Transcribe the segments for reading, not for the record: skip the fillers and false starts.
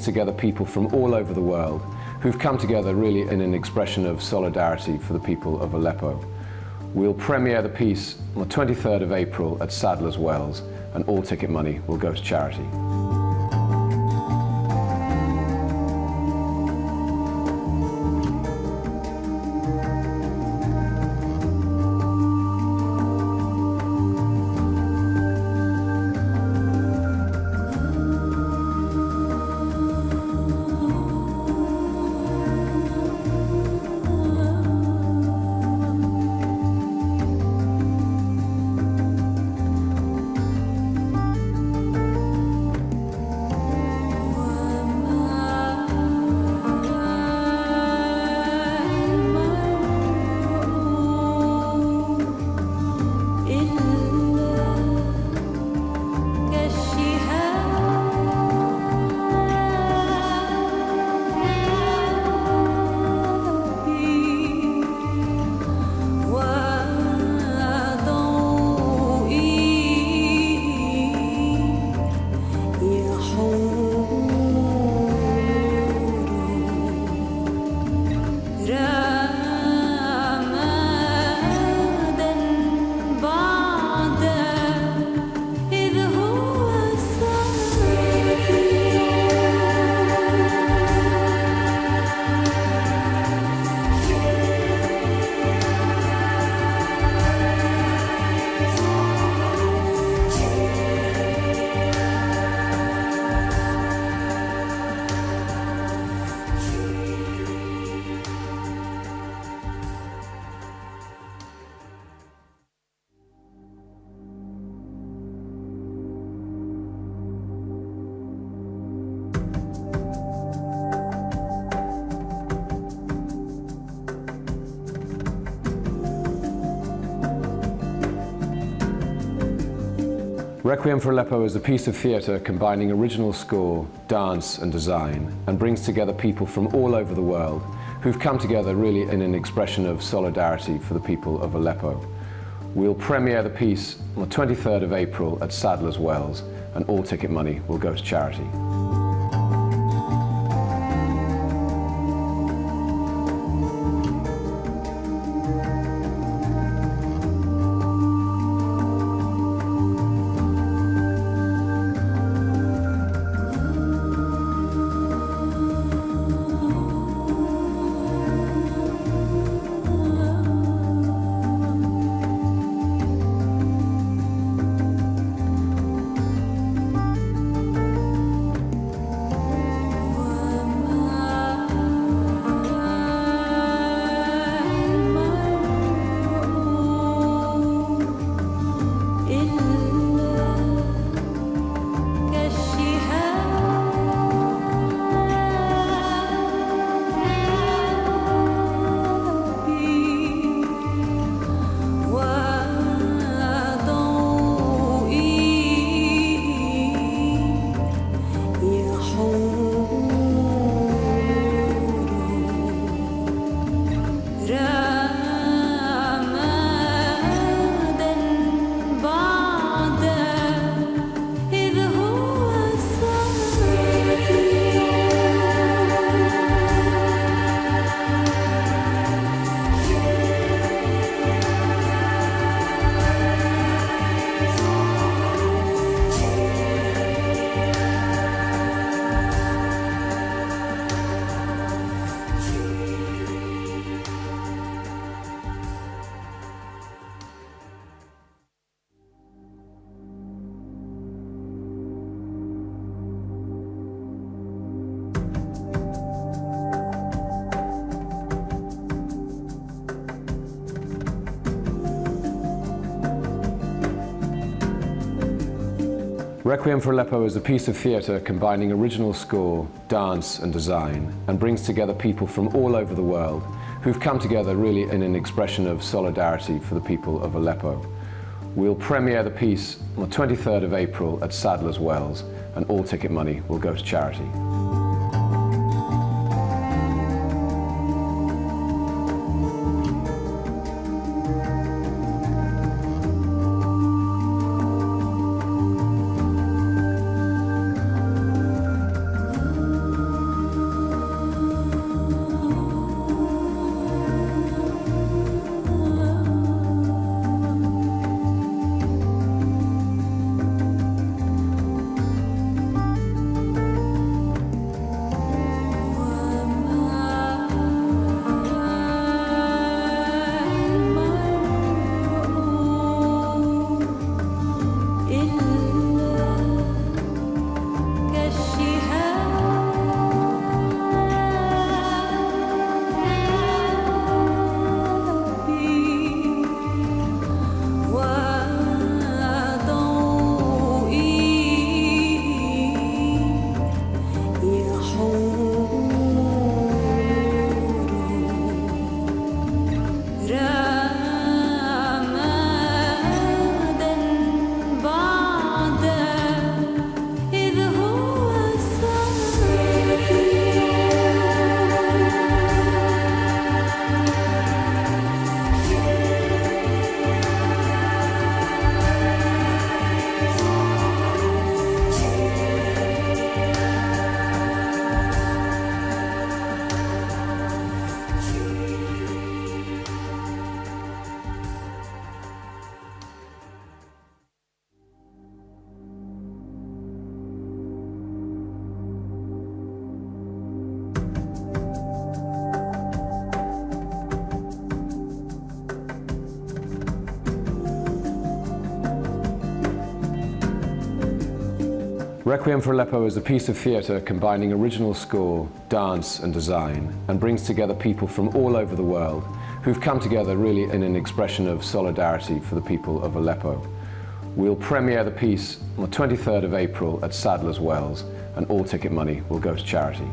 together people from all over the world who've come together really in an expression of solidarity for the people of Aleppo. We'll premiere the piece on the 23rd of April at Sadler's Wells, and all ticket money will go to charity. Requiem for Aleppo is a piece of theatre combining original score, dance and design, and brings together people from all over the world who've come together really in an expression of solidarity for the people of Aleppo. We'll premiere the piece on the 23rd of April at Sadler's Wells, and all ticket money will go to charity. Requiem for Aleppo is a piece of theatre combining original score, dance and design, and brings together people from all over the world who've come together really in an expression of solidarity for the people of Aleppo. We'll premiere the piece on the 23rd of April at Sadler's Wells, and all ticket money will go to charity. Requiem for Aleppo is a piece of theatre combining original score, dance and design, and brings together people from all over the world who've come together really in an expression of solidarity for the people of Aleppo. We'll premiere the piece on the 23rd of April at Sadler's Wells, and all ticket money will go to charity.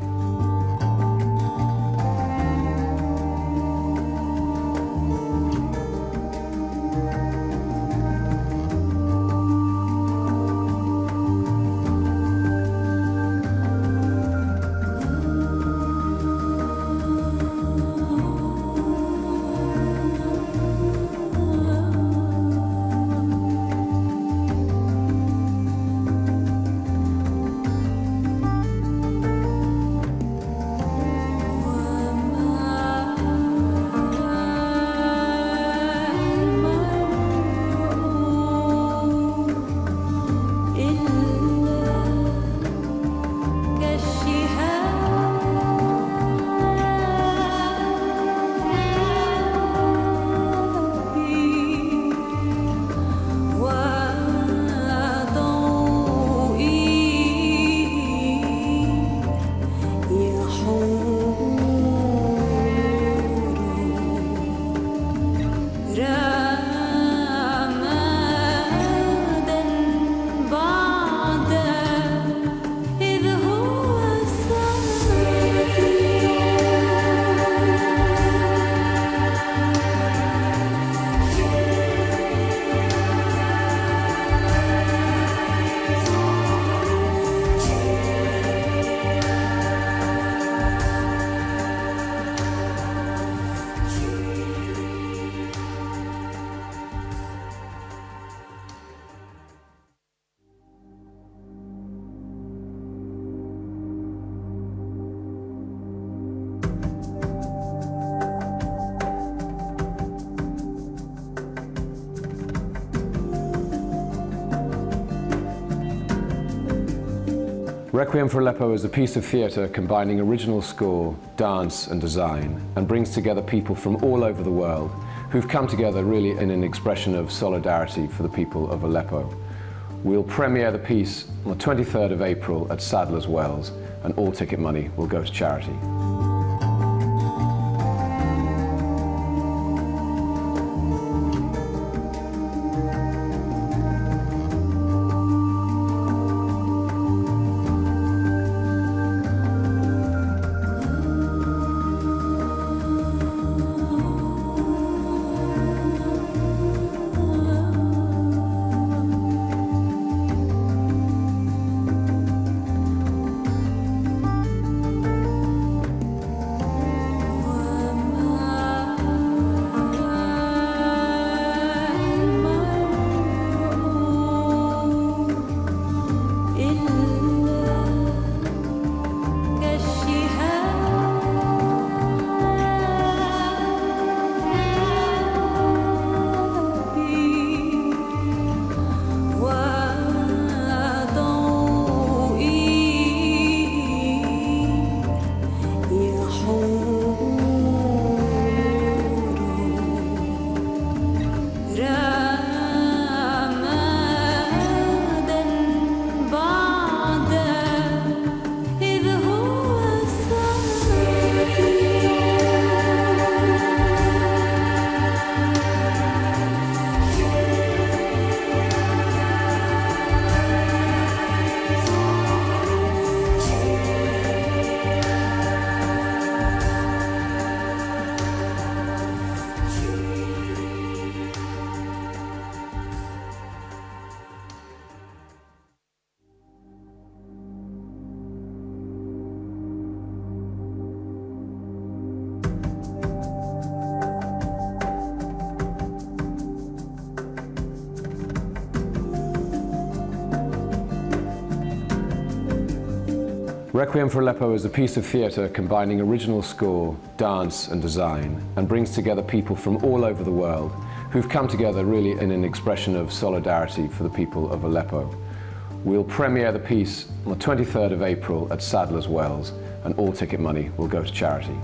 Requiem for Aleppo is a piece of theatre combining original score, dance and design, and brings together people from all over the world who've come together really in an expression of solidarity for the people of Aleppo. We'll premiere the piece on the 23rd of April at Sadler's Wells, and all ticket money will go to charity. Requiem for Aleppo is a piece of theatre combining original score, dance and design, and brings together people from all over the world who've come together really in an expression of solidarity for the people of Aleppo. We'll premiere the piece on the 23rd of April at Sadler's Wells, and all ticket money will go to charity.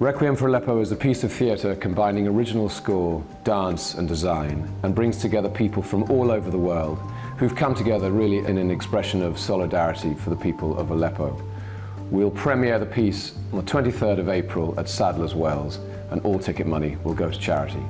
Requiem for Aleppo is a piece of theatre combining original score, dance and design, and brings together people from all over the world who've come together really in an expression of solidarity for the people of Aleppo. We'll premiere the piece on the 23rd of April at Sadler's Wells, and all ticket money will go to charity.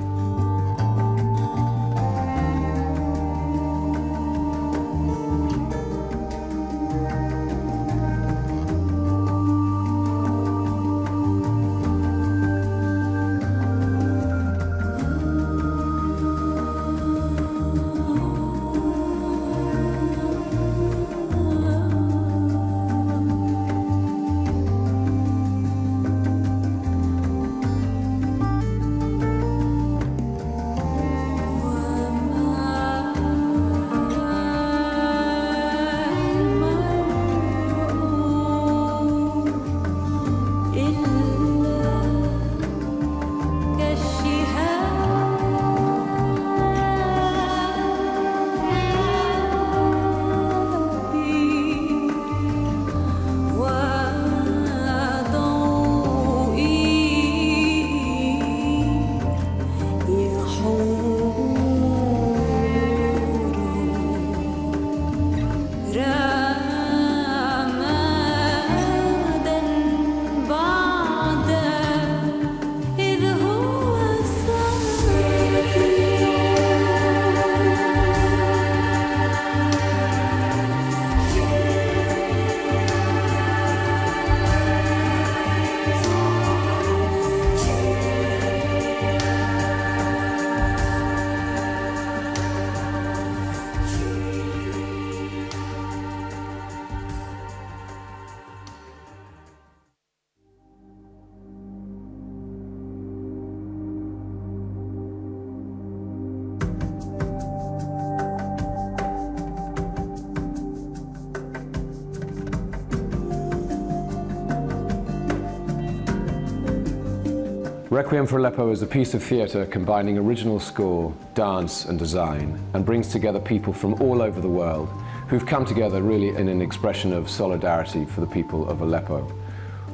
Requiem for Aleppo is a piece of theatre combining original score, dance and design, and brings together people from all over the world who've come together really in an expression of solidarity for the people of Aleppo.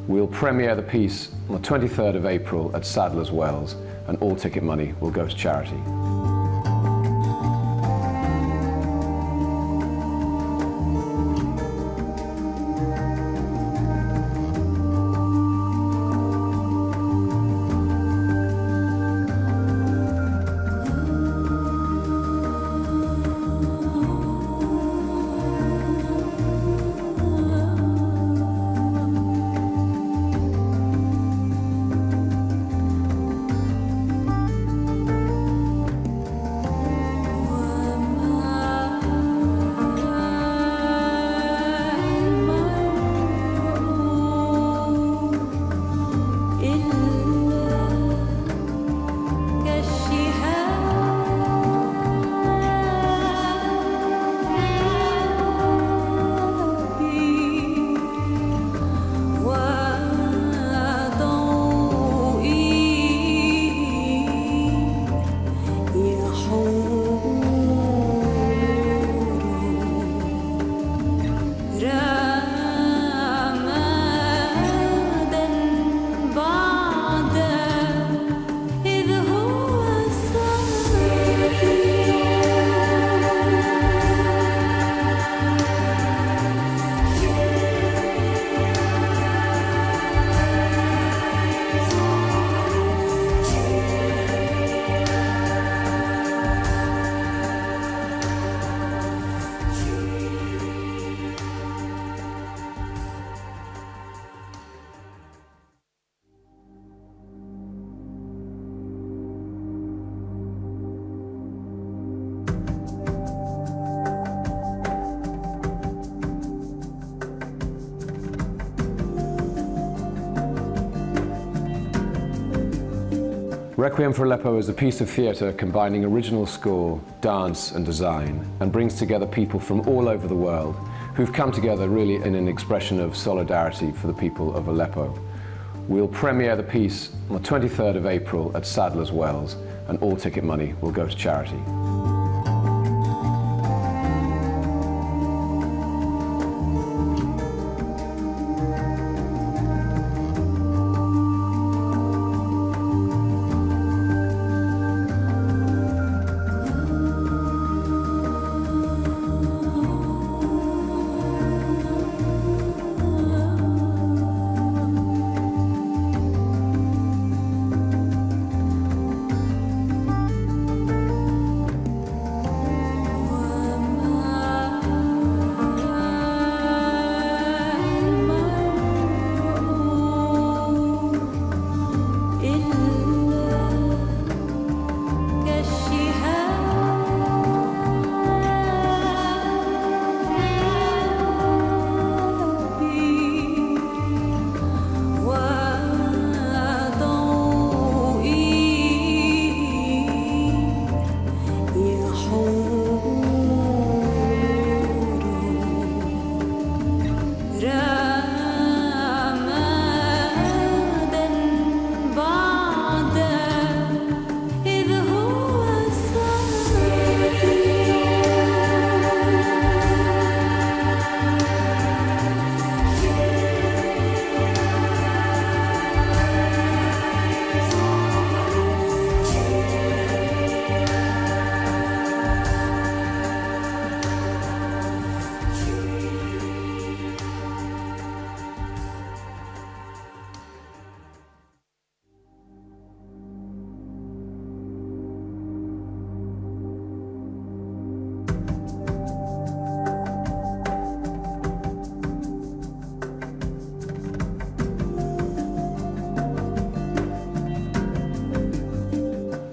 We'll premiere the piece on the 23rd of April at Sadler's Wells, and all ticket money will go to charity. Requiem for Aleppo is a piece of theatre combining original score, dance and design, and brings together people from all over the world who've come together really in an expression of solidarity for the people of Aleppo. We'll premiere the piece on the 23rd of April at Sadler's Wells, and all ticket money will go to charity.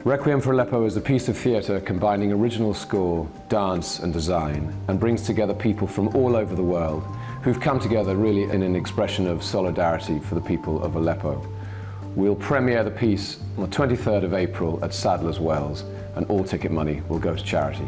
Requiem for Aleppo is a piece of theatre combining original score, dance and design, and brings together people from all over the world who've come together really in an expression of solidarity for the people of Aleppo. We'll premiere the piece on the 23rd of April at Sadler's Wells, and all ticket money will go to charity.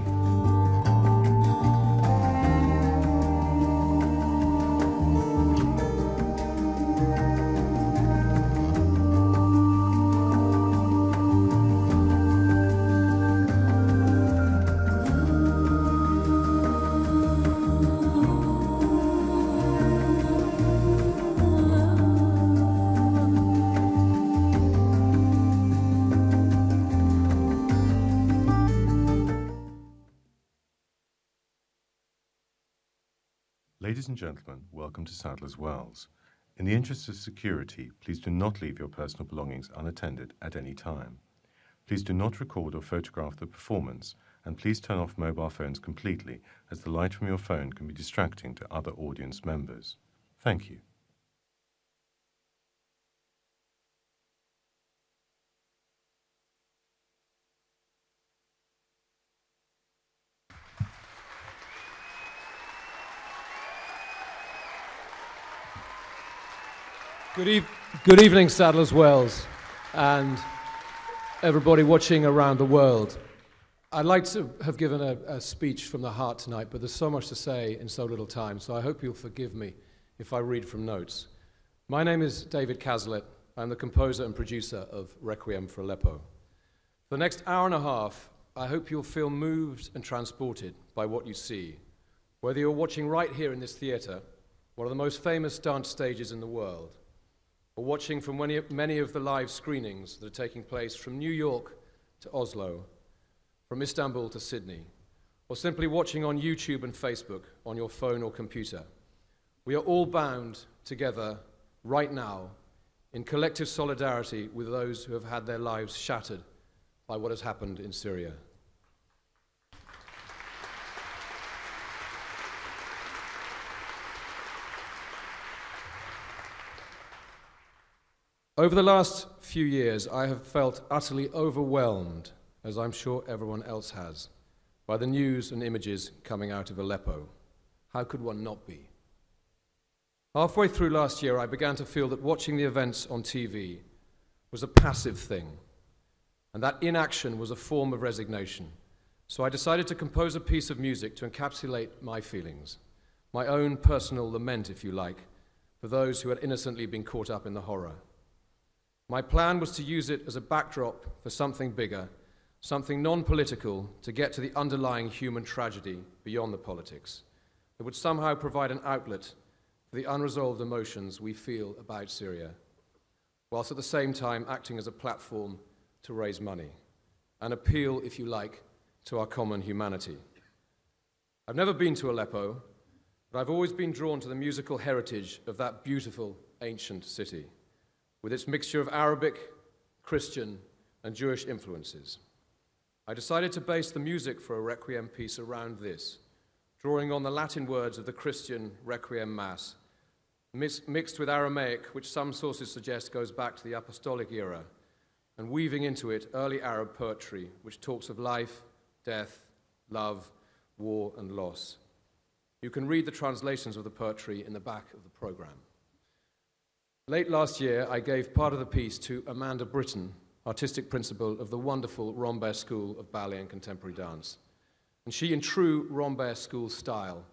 Ladies and gentlemen, welcome to Sadler's Wells. In the interest of security, please do not leave your personal belongings unattended at any time. Please do not record or photograph the performance, and please turn off mobile phones completely, as the light from your phone can be distracting to other audience members. Thank you. Good evening, Sadler's Wells, and everybody watching around the world. I'd like to have given a speech from the heart tonight, but there's so much to say in so little time, so I hope you'll forgive me if I read from notes. My name is David Cazalet. I'm the composer and producer of Requiem for Aleppo. For the next hour and a half, I hope you'll feel moved and transported by what you see, whether you're watching right here in this theatre, one of the most famous dance stages in the world, or watching from many of the live screenings that are taking place from New York to Oslo, from Istanbul to Sydney, or simply watching on YouTube and Facebook on your phone or computer. We are all bound together right now in collective solidarity with those who have had their lives shattered by what has happened in Syria. Over the last few years, I have felt utterly overwhelmed, as I'm sure everyone else has, by the news and images coming out of Aleppo. How could one not be? Halfway through last year, I began to feel that watching the events on TV was a passive thing, and that inaction was a form of resignation. So I decided to compose a piece of music to encapsulate my feelings, my own personal lament, if you like, for those who had innocently been caught up in the horror. My plan was to use it as a backdrop for something bigger, something non-political, to get to the underlying human tragedy beyond the politics, that would somehow provide an outlet for the unresolved emotions we feel about Syria, whilst at the same time acting as a platform to raise money, an appeal, if you like, to our common humanity. I've never been to Aleppo, but I've always been drawn to the musical heritage of that beautiful ancient city, with its mixture of Arabic, Christian, and Jewish influences. I decided to base the music for a Requiem piece around this, drawing on the Latin words of the Christian Requiem Mass, mixed with Aramaic, which some sources suggest goes back to the Apostolic era, and weaving into it early Arab poetry, which talks of life, death, love, war, and loss. You can read the translations of the poetry in the back of the program. Late last year, I gave part of the piece to Amanda Britton, artistic principal of the wonderful Rambert School of Ballet and Contemporary Dance. And she, in true Rambert School style,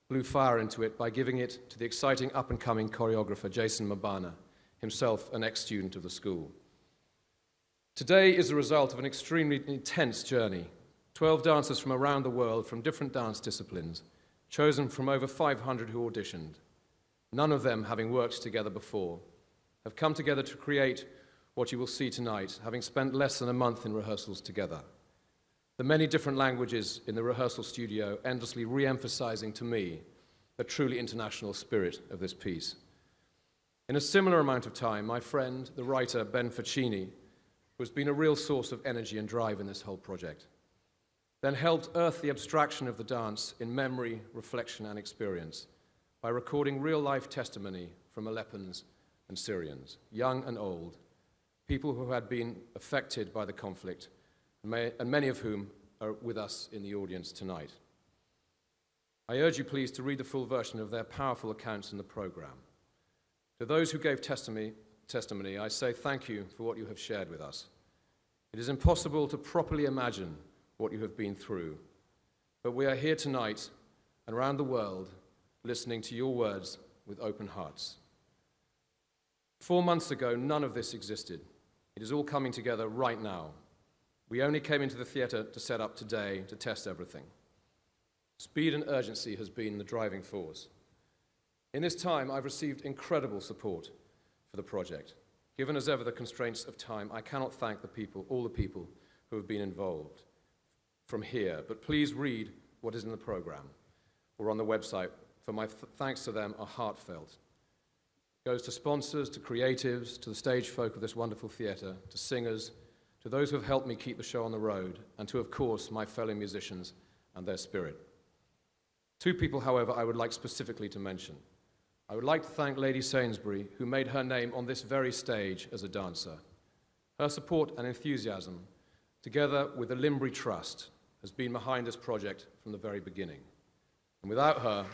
blew fire into it by giving it to the exciting up-and-coming choreographer Jason Mabana, himself an ex-student of the school. Today is the result of an extremely intense journey. 12 dancers from around the world, from different dance disciplines, chosen from over 500 who auditioned, none of them having worked together before, have come together to create what you will see tonight, having spent less than a month in rehearsals together. The many different languages in the rehearsal studio endlessly re-emphasizing to me the truly international spirit of this piece. In a similar amount of time, my friend, the writer Ben Faccini, who has been a real source of energy and drive in this whole project, then helped earth the abstraction of the dance in memory, reflection, and experience, by recording real-life testimony from Aleppans and Syrians, young and old, people who had been affected by the conflict and many of whom are with us in the audience tonight. I urge you, please, to read the full version of their powerful accounts in the program. To those who gave testimony, I say thank you for what you have shared with us. It is impossible to properly imagine what you have been through, but we are here tonight and around the world listening to your words with open hearts. 4 months ago, none of this existed. It is all coming together right now. We only came into the theatre to set up today to test everything. Speed and urgency has been the driving force. In this time, I've received incredible support for the project. Given as ever the constraints of time, I cannot thank all the people who have been involved from here, but please read what is in the program or on the website, for my thanks to them are heartfelt. It goes to sponsors, to creatives, to the stage folk of this wonderful theatre, to singers, to those who have helped me keep the show on the road, and to, of course, my fellow musicians and their spirit. 2 people, however, I would like specifically to mention. I would like to thank Lady Sainsbury, who made her name on this very stage as a dancer. Her support and enthusiasm, together with the Limbury Trust, has been behind this project from the very beginning. And without her,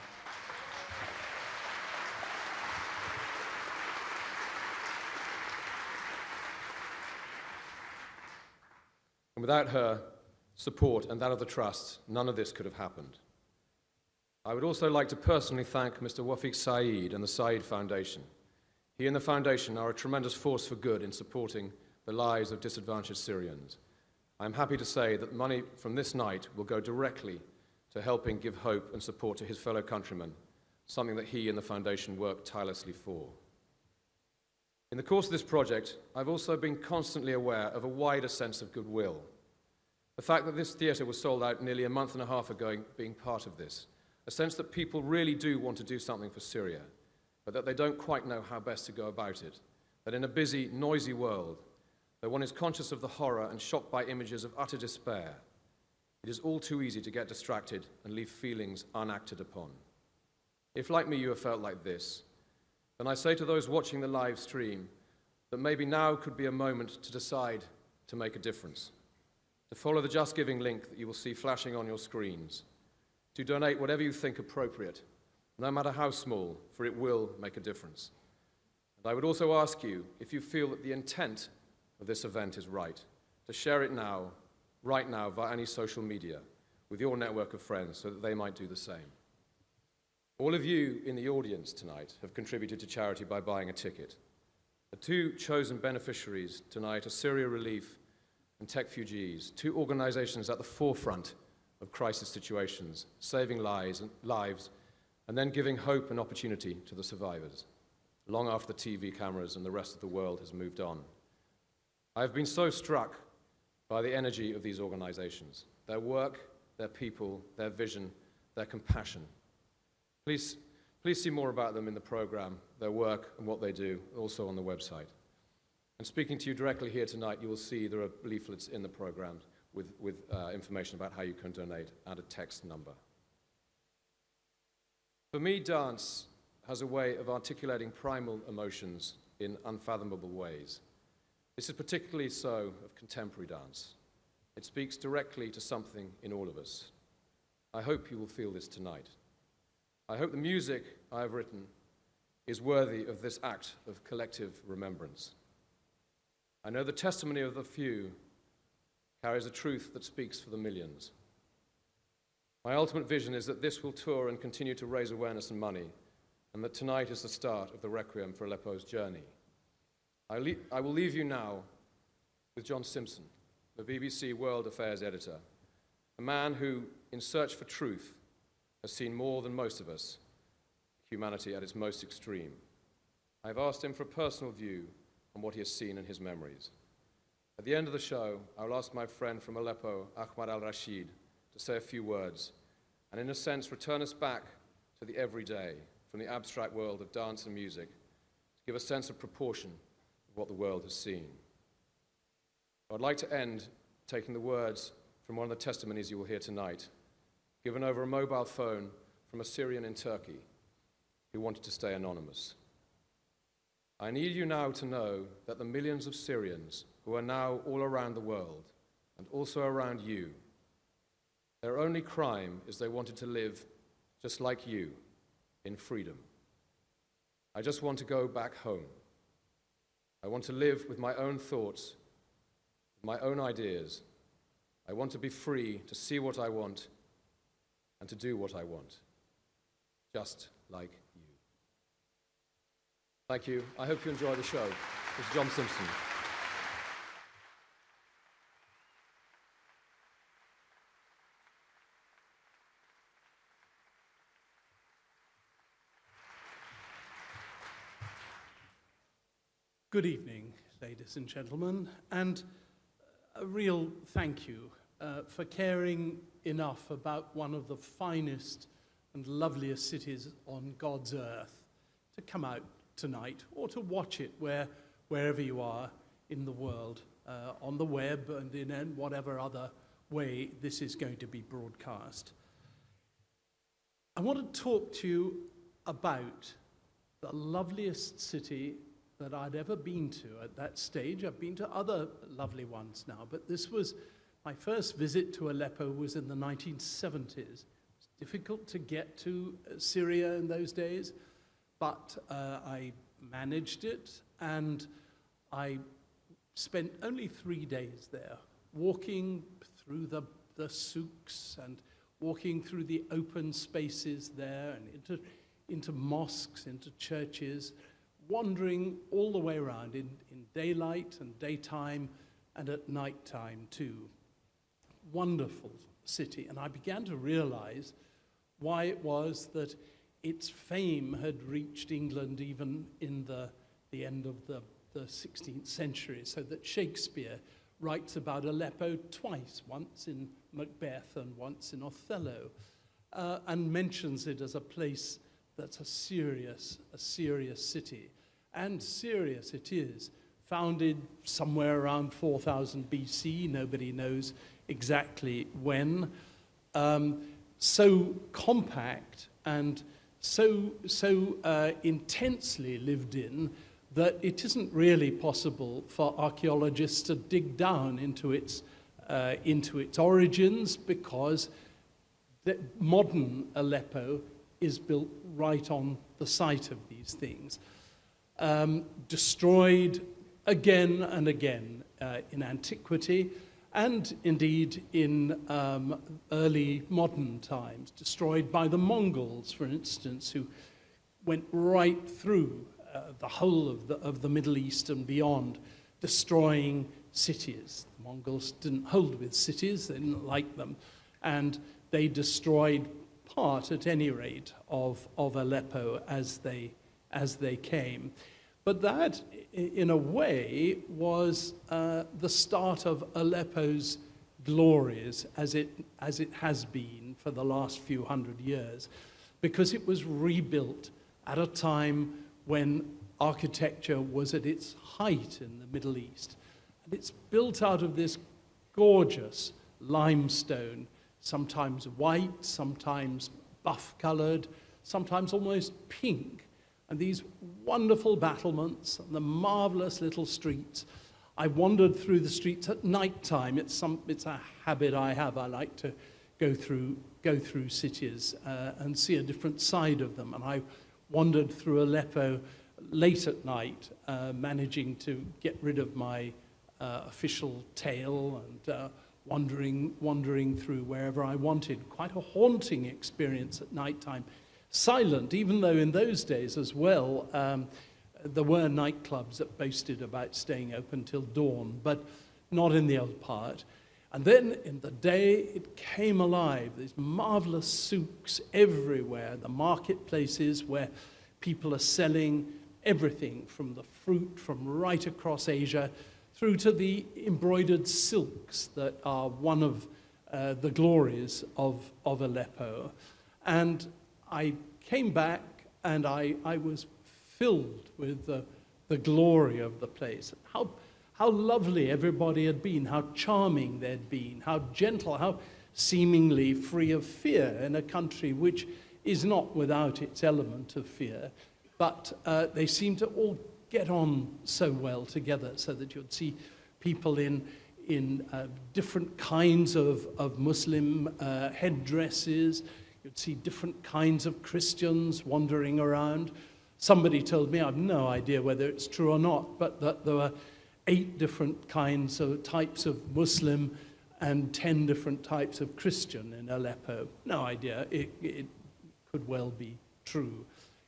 support and that of the Trust, none of this could have happened. I would also like to personally thank Mr. Wafiq Saeed and the Saeed Foundation. He and the Foundation are a tremendous force for good in supporting the lives of disadvantaged Syrians. I am happy to say that money from this night will go directly to helping give hope and support to his fellow countrymen, something that he and the Foundation work tirelessly for. In the course of this project, I've also been constantly aware of a wider sense of goodwill. The fact that this theatre was sold out nearly a month and a half ago being part of this, a sense that people really do want to do something for Syria, but that they don't quite know how best to go about it, that in a busy, noisy world, though one is conscious of the horror and shocked by images of utter despair, it is all too easy to get distracted and leave feelings unacted upon. If, like me, you have felt like this, then I say to those watching the live stream that maybe now could be a moment to decide to make a difference, to follow the Just Giving link that you will see flashing on your screens, to donate whatever you think appropriate, no matter how small, for it will make a difference. And I would also ask you, if you feel that the intent of this event is right, to share it now, right now, via any social media, with your network of friends, so that they might do the same. All of you in the audience tonight have contributed to charity by buying a ticket. The 2 chosen beneficiaries tonight are Syria Relief and Techfugees, 2 organizations at the forefront of crisis situations, saving lives, and then giving hope and opportunity to the survivors, long after the TV cameras and the rest of the world has moved on. I have been so struck by the energy of these organizations, their work, their people, their vision, their compassion. Please see more about them in the program, their work and what they do, also on the website. And speaking to you directly here tonight, you will see there are leaflets in the program with information about how you can donate and a text number. For me, dance has a way of articulating primal emotions in unfathomable ways. This is particularly so of contemporary dance. It speaks directly to something in all of us. I hope you will feel this tonight. I hope the music I have written is worthy of this act of collective remembrance. I know the testimony of the few carries a truth that speaks for the millions. My ultimate vision is that this will tour and continue to raise awareness and money, and that tonight is the start of the Requiem for Aleppo's journey. I will leave you now with John Simpson, the BBC World Affairs editor, a man who, in search for truth, has seen more than most of us, humanity at its most extreme. I've asked him for a personal view on what he has seen in his memories. At the end of the show, I will ask my friend from Aleppo, Ahmad al-Rashid, to say a few words, and in a sense return us back to the everyday, from the abstract world of dance and music, to give a sense of proportion of what the world has seen. I'd like to end taking the words from one of the testimonies you will hear tonight, given over a mobile phone from a Syrian in Turkey who wanted to stay anonymous. I need you now to know that the millions of Syrians who are now all around the world and also around you. Their only crime is they wanted to live just like you, in freedom. I just want to go back home. I want to live with my own thoughts, my own ideas. I want to be free to see what I want and to do what I want, just like you. Thank you. I hope you enjoy the show. This is John Simpson. Good evening, ladies and gentlemen, and a real thank you for caring enough about one of the finest and loveliest cities on God's earth to come out tonight or to watch it wherever you are in the world, on the web and in whatever other way this is going to be broadcast. I want to talk to you about the loveliest city that I'd ever been to at that stage. I've been to other lovely ones now, but this was my first visit to Aleppo was in the 1970s. It was difficult to get to Syria in those days, but I managed it, and I spent only 3 days there, walking through the souks and walking through the open spaces there and into mosques, into churches, wandering all the way around in daylight and daytime and at nighttime too. Wonderful city. And I began to realize why it was that its fame had reached England even in the end of the 16th century, so that Shakespeare writes about Aleppo twice, once in Macbeth and once in Othello, and mentions it as a place that's a serious city. And serious it is, founded somewhere around 4000 BC, nobody knows exactly when, so compact and so intensely lived in that it isn't really possible for archaeologists to dig down into its origins, because the modern Aleppo is built right on the site of these things. Destroyed again and again in antiquity, and indeed in early modern times, destroyed by the Mongols, for instance, who went right through the whole of the Middle East and beyond, destroying cities. The Mongols didn't hold with cities, they didn't like them, and they destroyed part, at any rate, of Aleppo as they came. But that, in a way, was the start of Aleppo's glories, as it has been for the last few hundred years, because it was rebuilt at a time when architecture was at its height in the Middle East. And it's built out of this gorgeous limestone, sometimes white, sometimes buff-colored, sometimes almost pink, and these wonderful battlements and the marvelous little streets. I wandered through the streets at night time. It's a habit I have. I like to go through cities and see a different side of them. And I wandered through Aleppo late at night, managing to get rid of my official tail and wandering through wherever I wanted. Quite a haunting experience at nighttime. Silent, even though in those days as well, there were nightclubs that boasted about staying open till dawn, but not in the old part. And then in the day, it came alive. These marvelous souks everywhere, the marketplaces where people are selling everything from the fruit from right across Asia through to the embroidered silks that are one of the glories of Aleppo. And I came back and I was filled with the glory of the place. How lovely everybody had been, how charming they'd been, how gentle, how seemingly free of fear in a country which is not without its element of fear. But they seemed to all get on so well together, so that you'd see people in in different kinds of Muslim headdresses. You'd see different kinds of Christians wandering around. Somebody told me, I have no idea whether it's true or not, but that there were 8 different kinds of types of Muslim and 10 different types of Christian in Aleppo. No idea. It could well be true.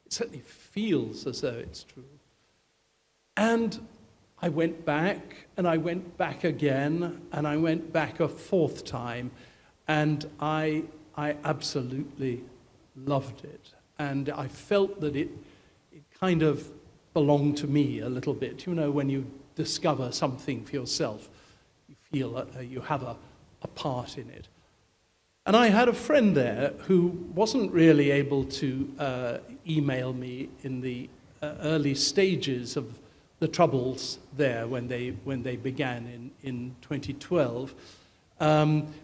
It certainly feels as though it's true. And I went back, and I went back again, and I went back a 4th time, and I absolutely loved it. And I felt that it kind of belonged to me a little bit. You know, when you discover something for yourself, you feel you have a part in it. And I had a friend there who wasn't really able to email me in the early stages of the troubles there when they began in 2012,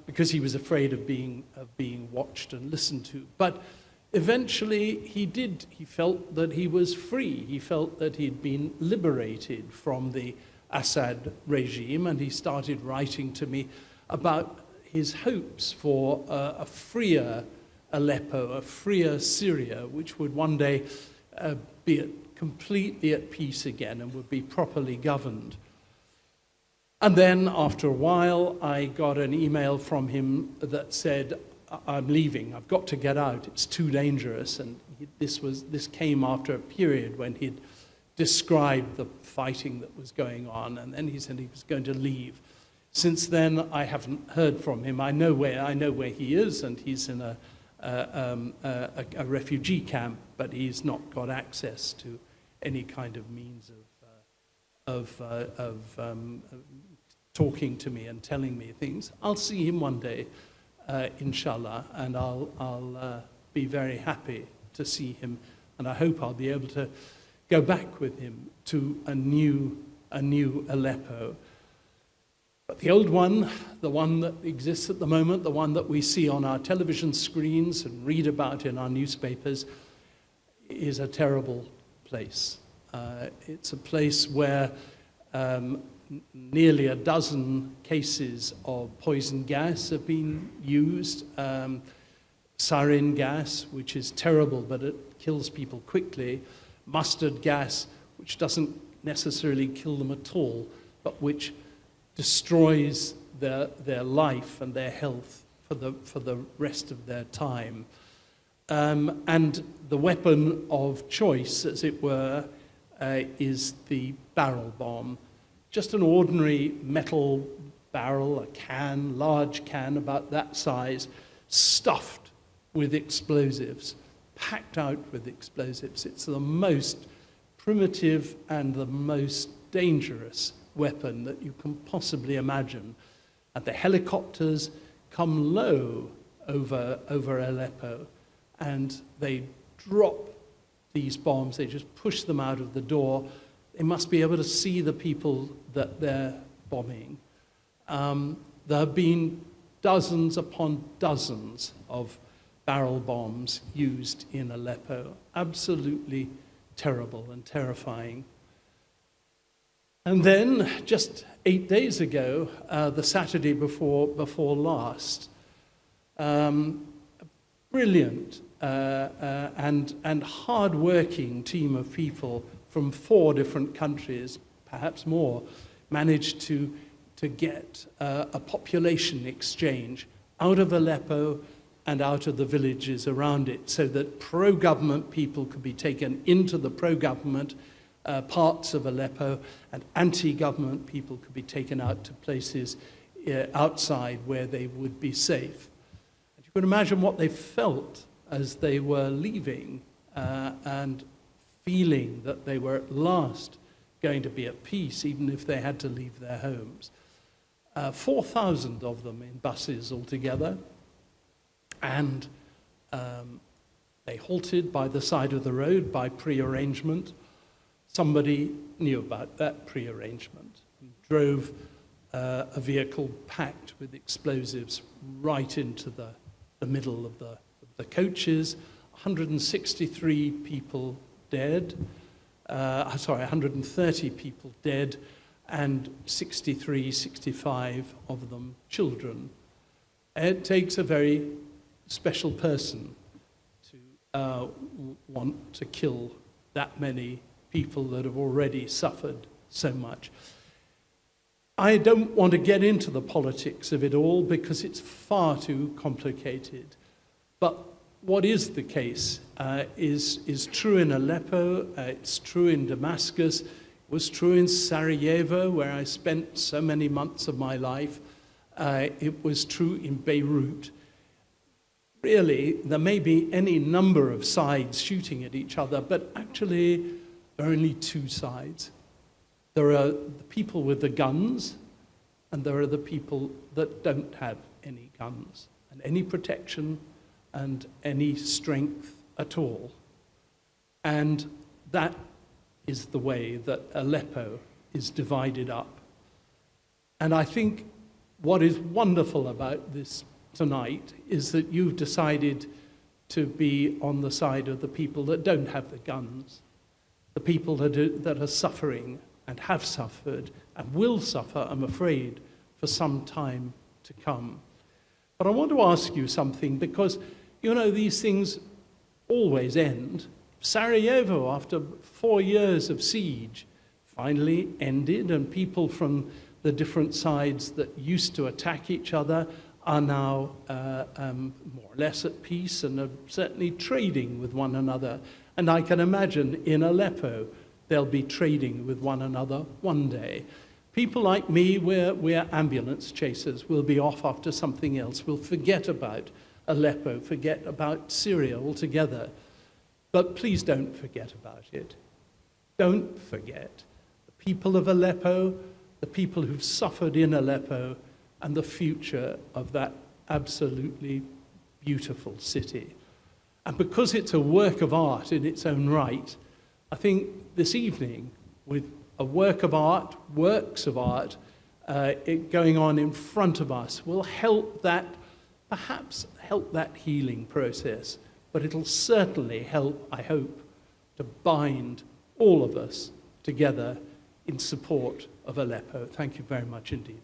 because he was afraid of being watched and listened to. But eventually he felt that he was free. He felt that he'd been liberated from the Assad regime, and he started writing to me about his hopes for a freer Aleppo, a freer Syria, which would one day be completely at peace again and would be properly governed. And then, after a while, I got an email from him that said, I'm leaving, I've got to get out, it's too dangerous. And this came after a period when he'd described the fighting that was going on, and then he said he was going to leave. Since then, I haven't heard from him. I know where he is, and he's in a refugee camp, but he's not got access to any kind of means of talking to me and telling me things. I'll see him one day, inshallah, and I'll be very happy to see him, and I hope I'll be able to go back with him to a new Aleppo. But the old one, the one that exists at the moment, the one that we see on our television screens and read about in our newspapers, is a terrible place. It's a place where nearly a dozen cases of poison gas have been used. Sarin gas, which is terrible, but it kills people quickly. Mustard gas, which doesn't necessarily kill them at all, but which destroys their life and their health for the rest of their time. And the weapon of choice, as it were, is the barrel bomb. Just an ordinary metal barrel, a can, large can about that size, stuffed with explosives, packed out with explosives. It's the most primitive and the most dangerous weapon that you can possibly imagine. And the helicopters come low over Aleppo, and they drop these bombs. They just push them out of the door. They must be able to see the people that they're bombing. There have been dozens upon dozens of barrel bombs used in Aleppo. Absolutely terrible and terrifying. And then, just 8 days ago, the Saturday before last, a brilliant and hard-working team of people from 4 different countries, perhaps more, managed to get a population exchange out of Aleppo and out of the villages around it, so that pro-government people could be taken into the pro-government parts of Aleppo, and anti-government people could be taken out to places outside where they would be safe. And you can imagine what they felt as they were leaving and feeling that they were at last going to be at peace, even if they had to leave their homes. 4,000 of them in buses altogether, and they halted by the side of the road by pre-arrangement. Somebody knew about that pre-arrangement and drove a vehicle packed with explosives right into the middle of the coaches. 163 people dead. 130 people dead, and 63, 65 of them children. It takes a very special person to want to kill that many people that have already suffered so much. I don't want to get into the politics of it all because it's far too complicated. But what is the case is true in Aleppo, it's true in Damascus, it was true in Sarajevo, where I spent so many months of my life. It was true in Beirut. Really, there may be any number of sides shooting at each other, but actually there are only two sides. There are the people with the guns, and there are the people that don't have any guns, and any protection, and any strength at all. And that is the way that Aleppo is divided up. And I think what is wonderful about this tonight is that you've decided to be on the side of the people that don't have the guns, the people that are suffering and have suffered and will suffer, I'm afraid, for some time to come. But I want to ask you something, because, you know, these things always end. Sarajevo, after 4 years of siege, finally ended, and people from the different sides that used to attack each other are now more or less at peace and are certainly trading with one another. And I can imagine in Aleppo, they'll be trading with one another one day. People like me, we're ambulance chasers. We'll be off after something else. We'll forget about Aleppo, forget about Syria altogether. But please don't forget about it. Don't forget the people of Aleppo, the people who've suffered in Aleppo, and the future of that absolutely beautiful city. And because it's a work of art in its own right, I think this evening, with a work of art, works of art, going on in front of us, will help that, perhaps help that healing process. But it'll certainly help, I hope, to bind all of us together in support of Aleppo. Thank you very much indeed.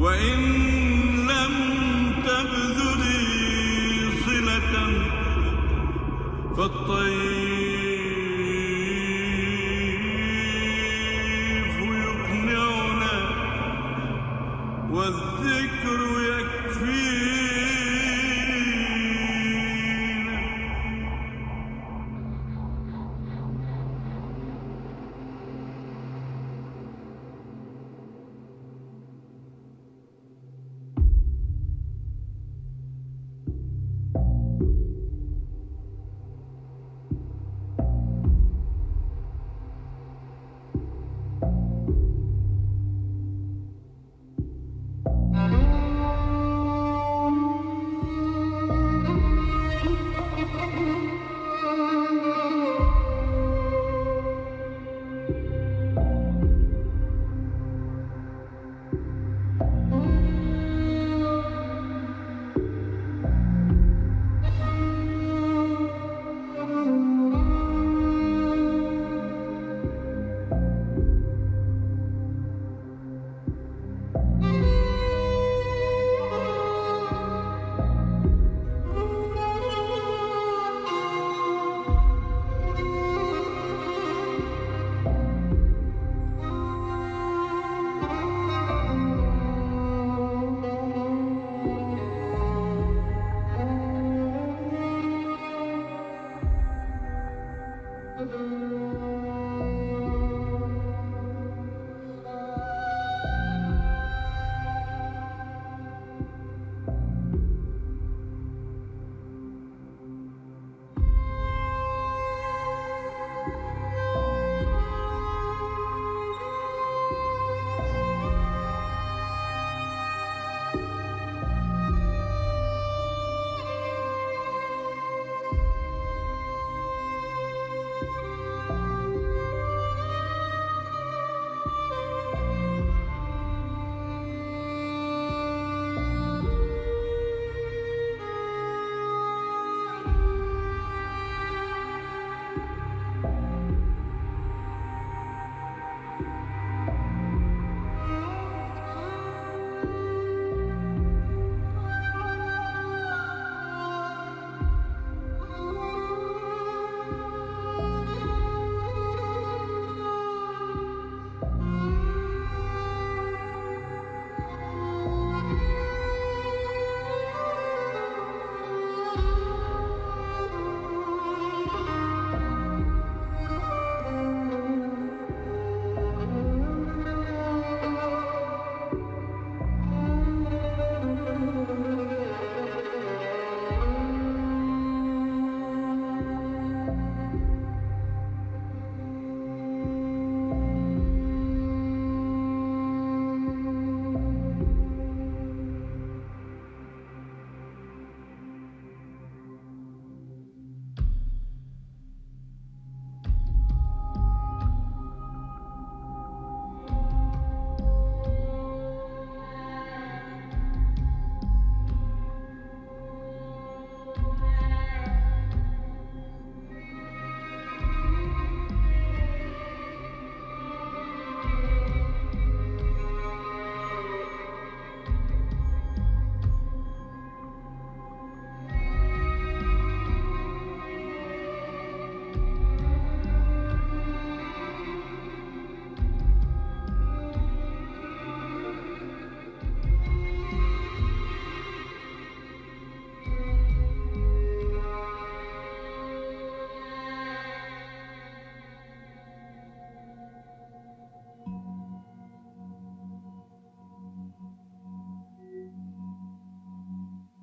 وإن لم تبذلي فالطيف يقنعنا والذكر يكفينا.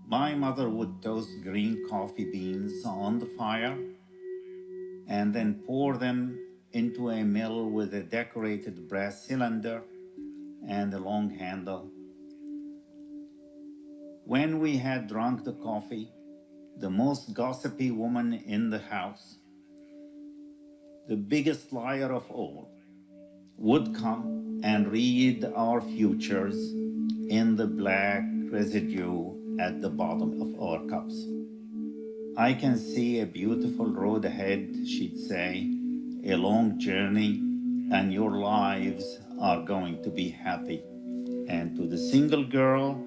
My mother would toast green coffee beans on the fire and then pour them into a mill with a decorated brass cylinder and a long handle. When we had drunk the coffee, the most gossipy woman in the house, the biggest liar of all, would come and read our futures in the black residue at the bottom of our cups. I can see a beautiful road ahead, she'd say, a long journey, and your lives are going to be happy. And to the single girl,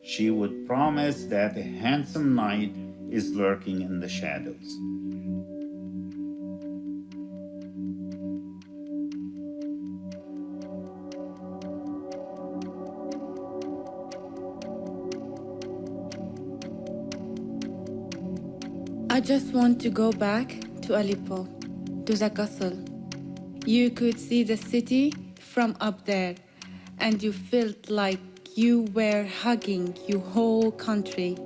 she would promise that a handsome knight is lurking in the shadows. I just want to go back to Aleppo, to the castle. You could see the city from up there, and you felt like you were hugging your whole country.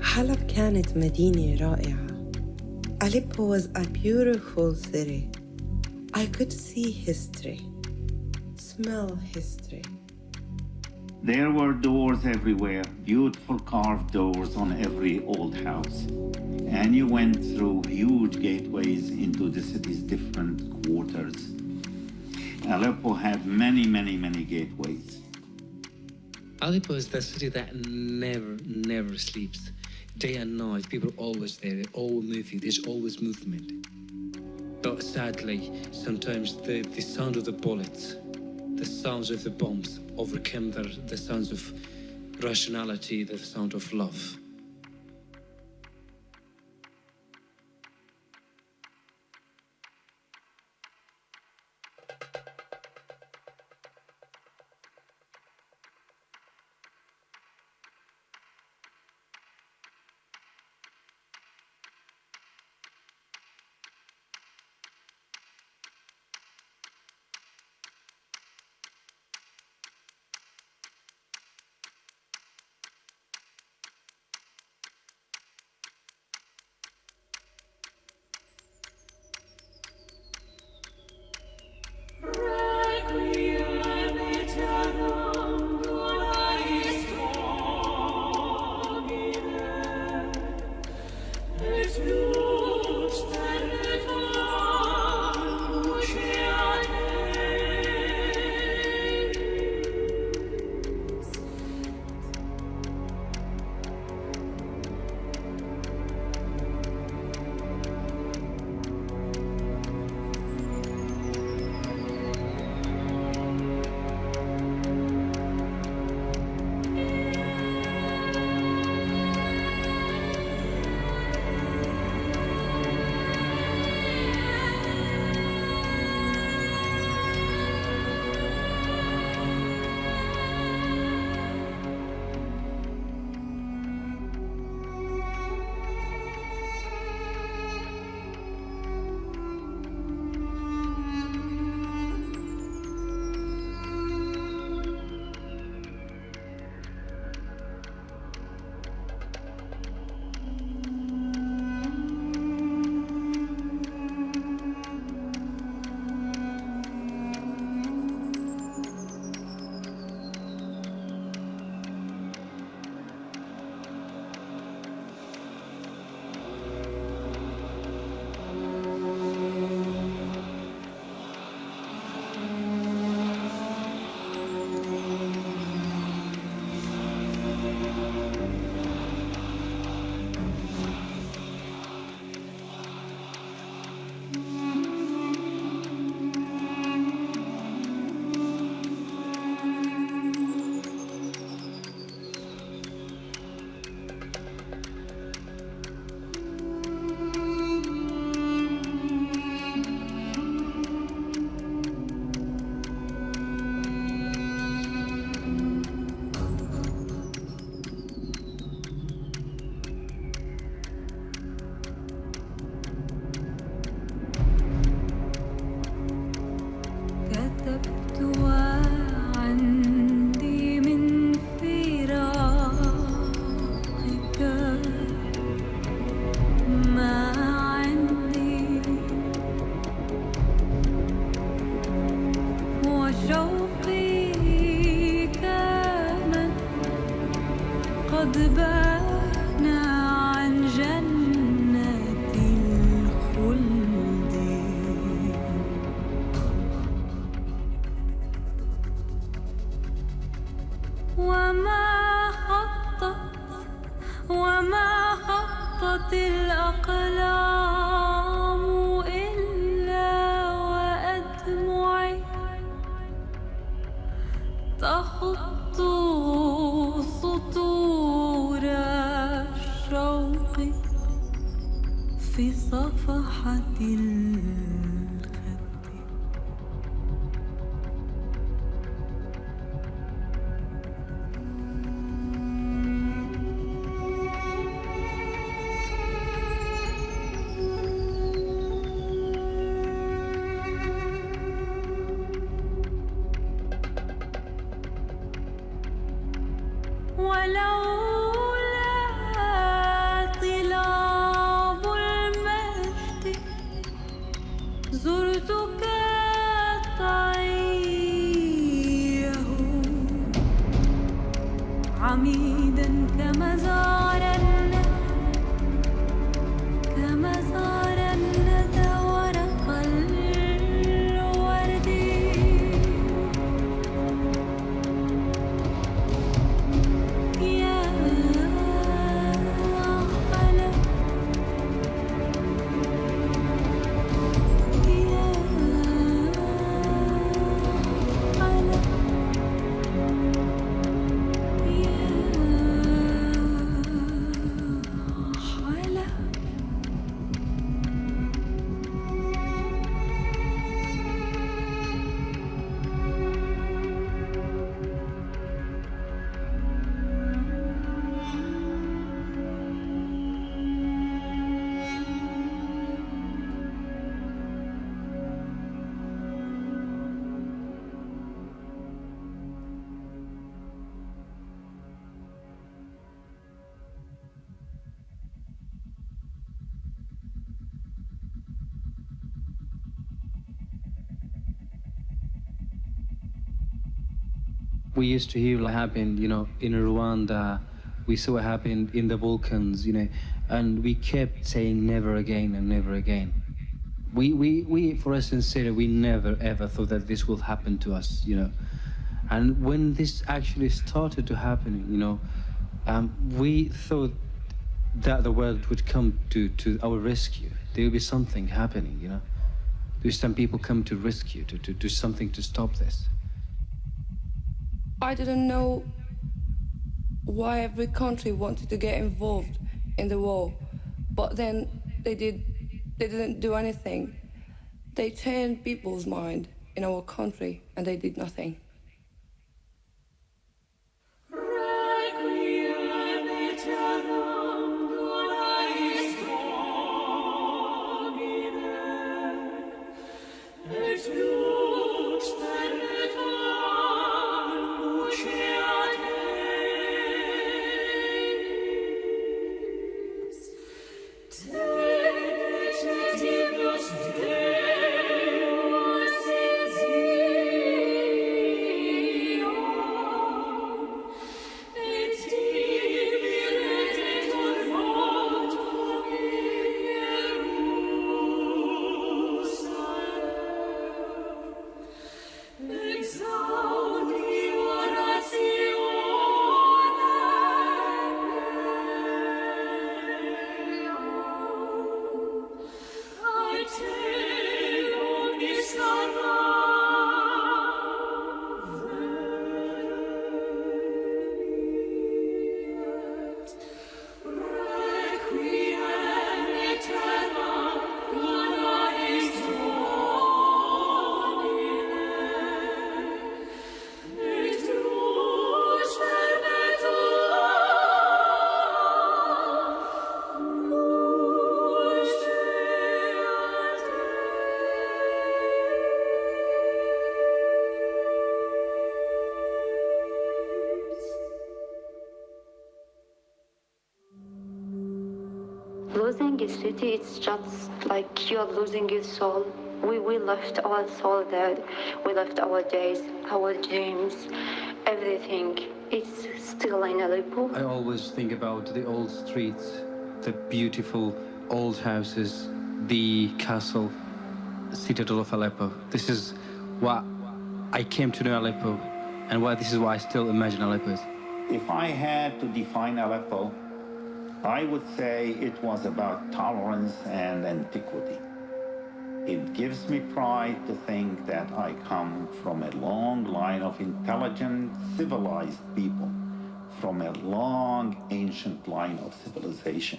حلب كانت مدينة رائعة. Aleppo was a beautiful city. I could see history, smell history. There were doors everywhere, beautiful carved doors on every old house. And you went through huge gateways into the city's different quarters. Aleppo had many, many, many gateways. Aleppo is the city that never sleeps. Day and night, people are always there, they're all moving, there's always movement. But sadly, sometimes the sound of the bullets, the sounds of the bombs overcome the sounds of rationality, the sound of love. We used to hear what happened, in Rwanda. We saw what happened in the Balkans, and we kept saying never again and never again. We for us in Syria, we never ever thought that this will happen to us, And when this actually started to happen, we thought that the world would come to our rescue. There will be something happening, There's some people come to rescue, to do something to stop this. I didn't know why every country wanted to get involved in the war, but then they didn't do anything. They turned people's mind in our country and they did nothing. Losing a city, it's just like you are losing your soul. We left our soul there. We left our days, our dreams, everything. It's still in Aleppo. I always think about the old streets, the beautiful old houses, the castle, the citadel of Aleppo. This is what I came to know Aleppo, and this is why I still imagine Aleppo is. If I had to define Aleppo, I would say it was about tolerance and antiquity. It gives me pride to think that I come from a long line of intelligent, civilized people, from a long, ancient line of civilization.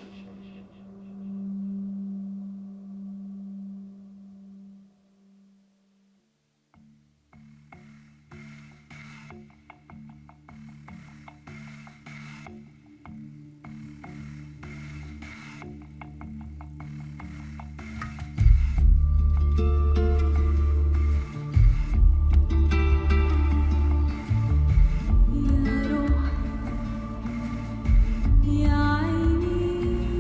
يا عيني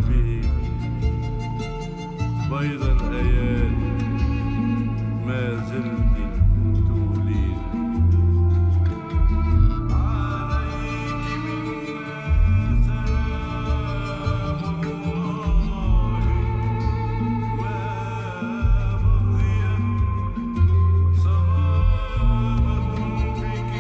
به بيض الآيات ما زلت تولين عليك منا سلام الله ما بقيت صبابة بك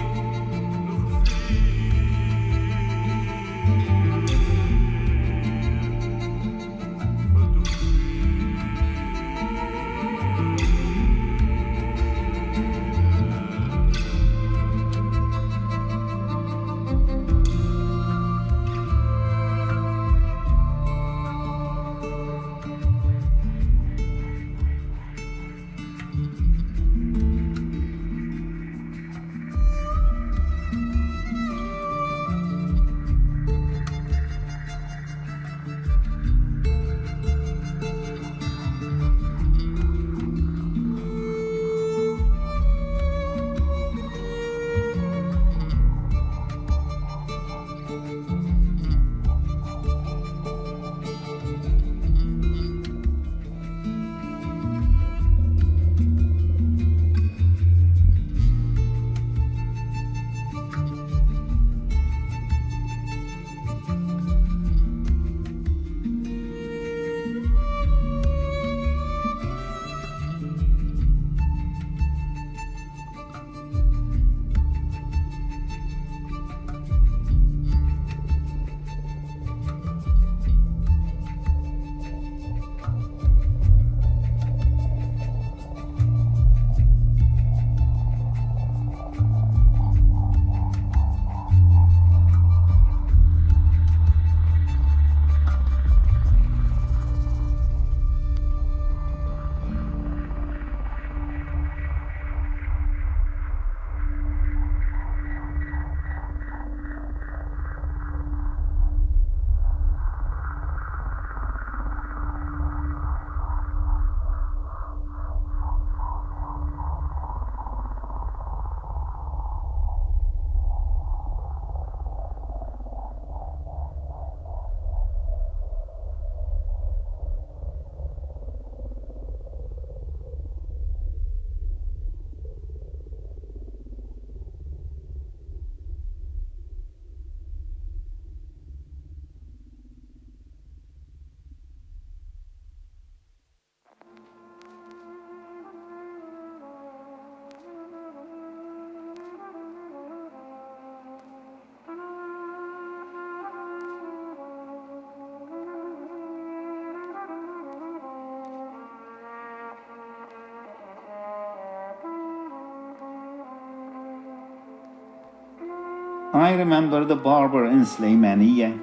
I remember the barber in Slimaniya.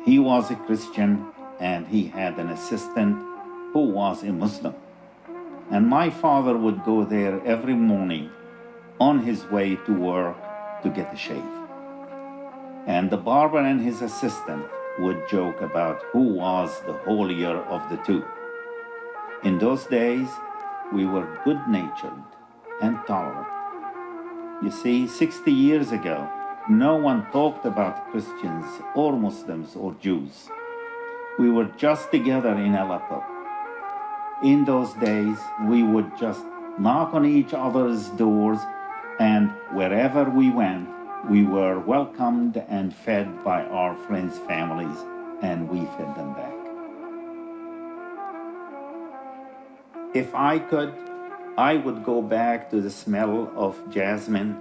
He was a Christian and he had an assistant who was a Muslim. And my father would go there every morning on his way to work to get a shave. And the barber and his assistant would joke about who was the holier of the two. In those days, we were good-natured and tolerant. You see, 60 years ago, no one talked about Christians or Muslims or Jews. We were just together in Aleppo. In those days, we would just knock on each other's doors, and wherever we went, we were welcomed and fed by our friends' families, and we fed them back. If I could, I would go back to the smell of jasmine,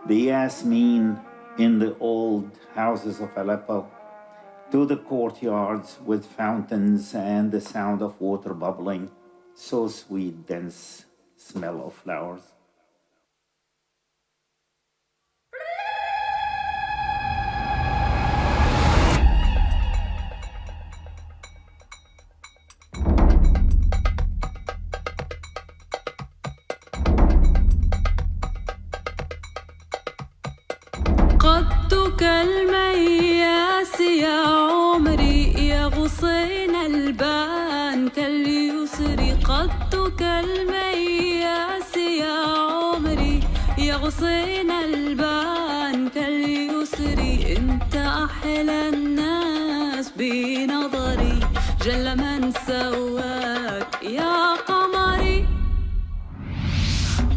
the yasmin in the old houses of Aleppo, to the courtyards with fountains and the sound of water bubbling, so sweet, dense smell of flowers. قدك المياس يا عمري يا غصين البان كاليسر قدك المياس يا عمري يا غصين البان كاليسري انت احلى الناس بنظري جل من سواك يا قمري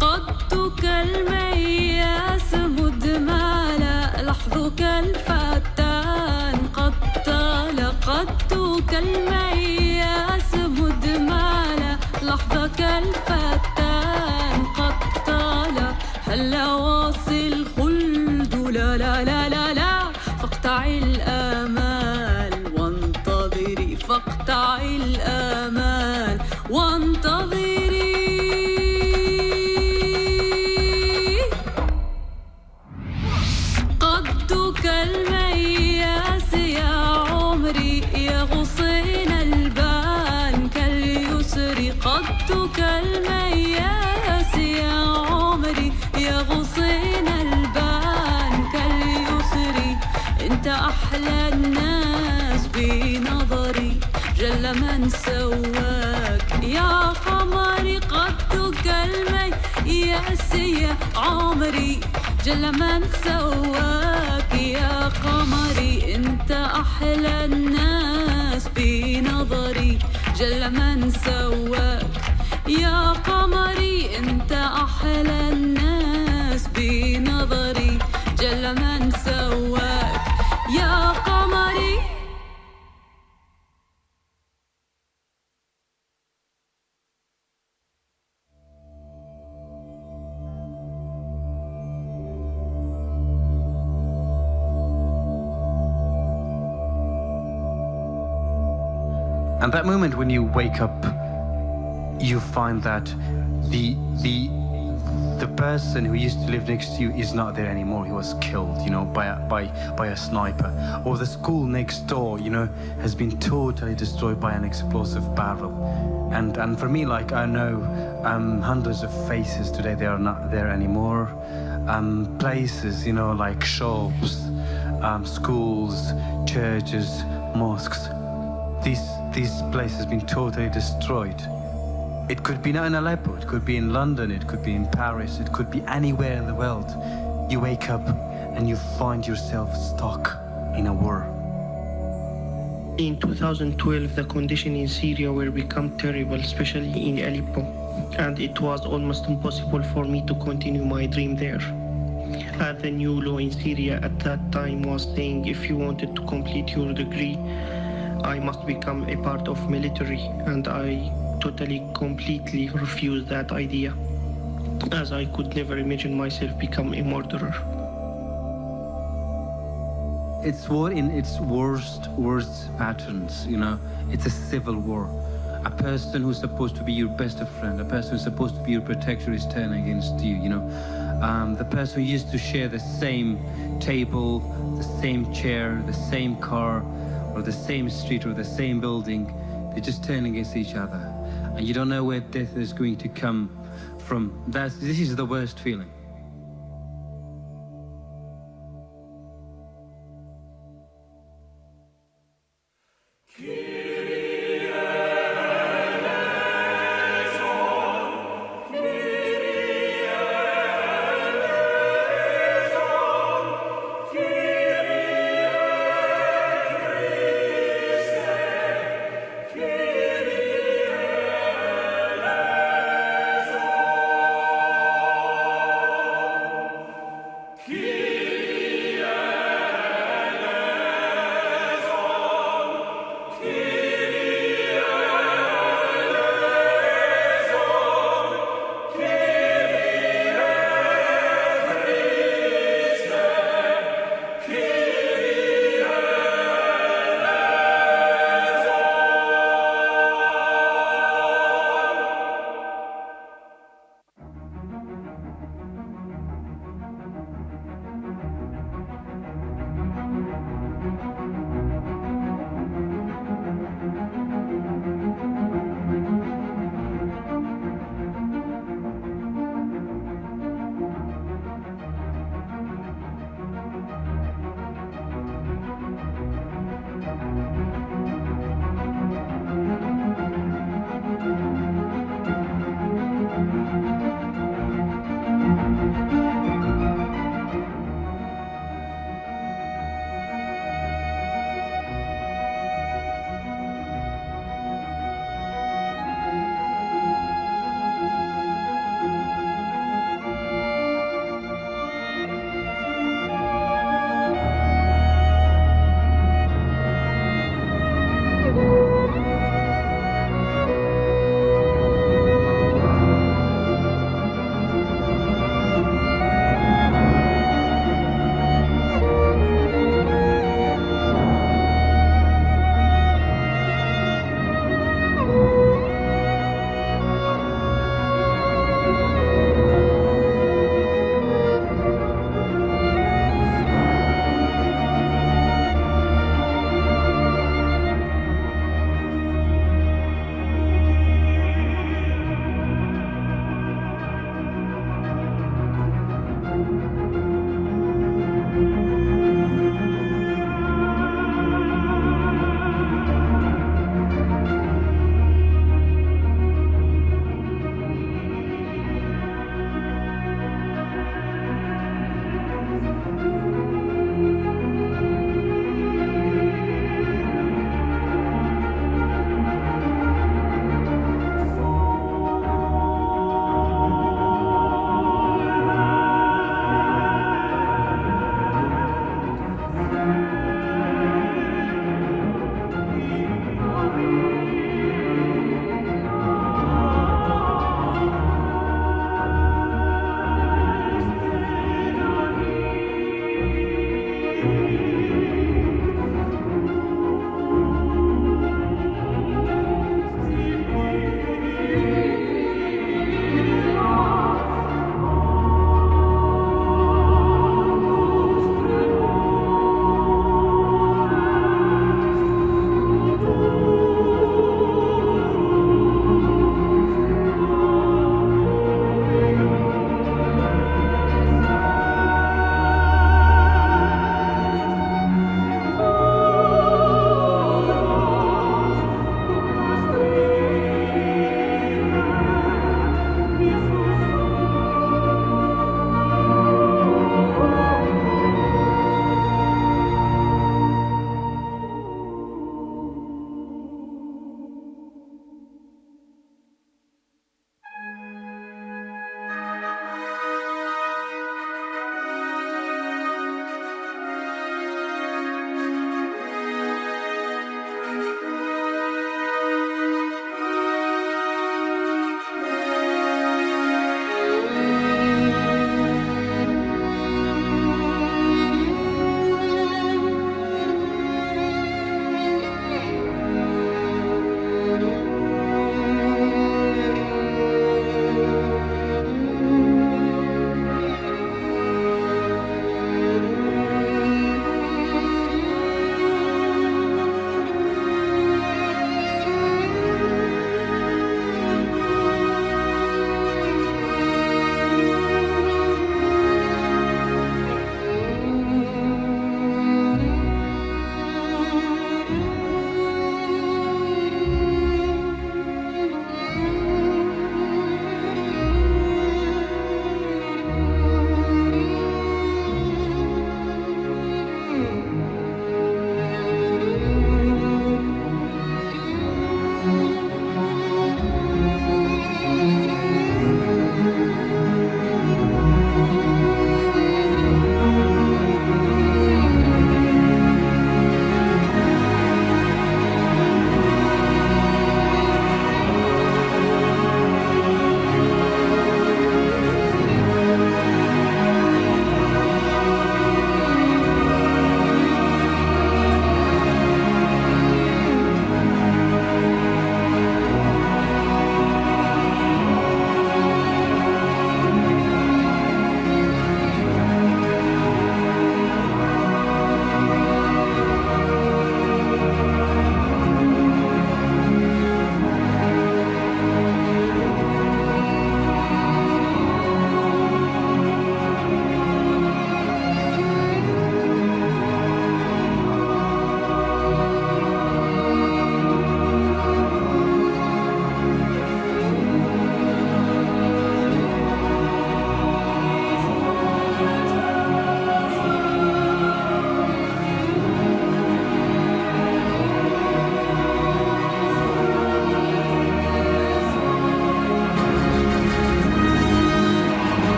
قدك المياس مدمالا لحظك الفتان قد طال قدك المياس مدمالا لحظك الفتان قد طال هلا واصل الخلد لا لا لا لا لا فاقطعي الآمال وانتظري فاقطعي الآمال وانتظري قدك المياس يا عمري يا غصين البان كاليسري قدك المياس يا عمري يا غصين البان كاليسري انت احلى الناس بنظري جل من سواك يا قمري قدك المياس يا عمري جل من سواك يا قمري انت احلى الناس بنظري جل من سواك يا قمري انت احلى الناس بنظري جل من سواك يا قمري And that moment when you wake up, you find that the person who used to live next to you is not there anymore. He was killed, by a sniper. Or the school next door, has been totally destroyed by an explosive barrel. And for me, like, I know hundreds of faces today, they are not there anymore. Places, like shops, schools, churches, mosques. This place has been totally destroyed. It could be not in Aleppo, it could be in London, it could be in Paris, it could be anywhere in the world. You wake up and you find yourself stuck in a war. In 2012, the conditions in Syria were become terrible, especially in Aleppo, and it was almost impossible for me to continue my dream there. The new law in Syria at that time was saying if you wanted to complete your degree, I must become a part of military, and I totally, completely refused that idea, as I could never imagine myself become a murderer. It's war in its worst patterns, It's a civil war. A person who's supposed to be your best friend, a person who's supposed to be your protector is turned against you, The person who used to share the same table, the same chair, the same car, or the same street or the same building, they just turn against each other. And you don't know where death is going to come from. This is the worst feeling.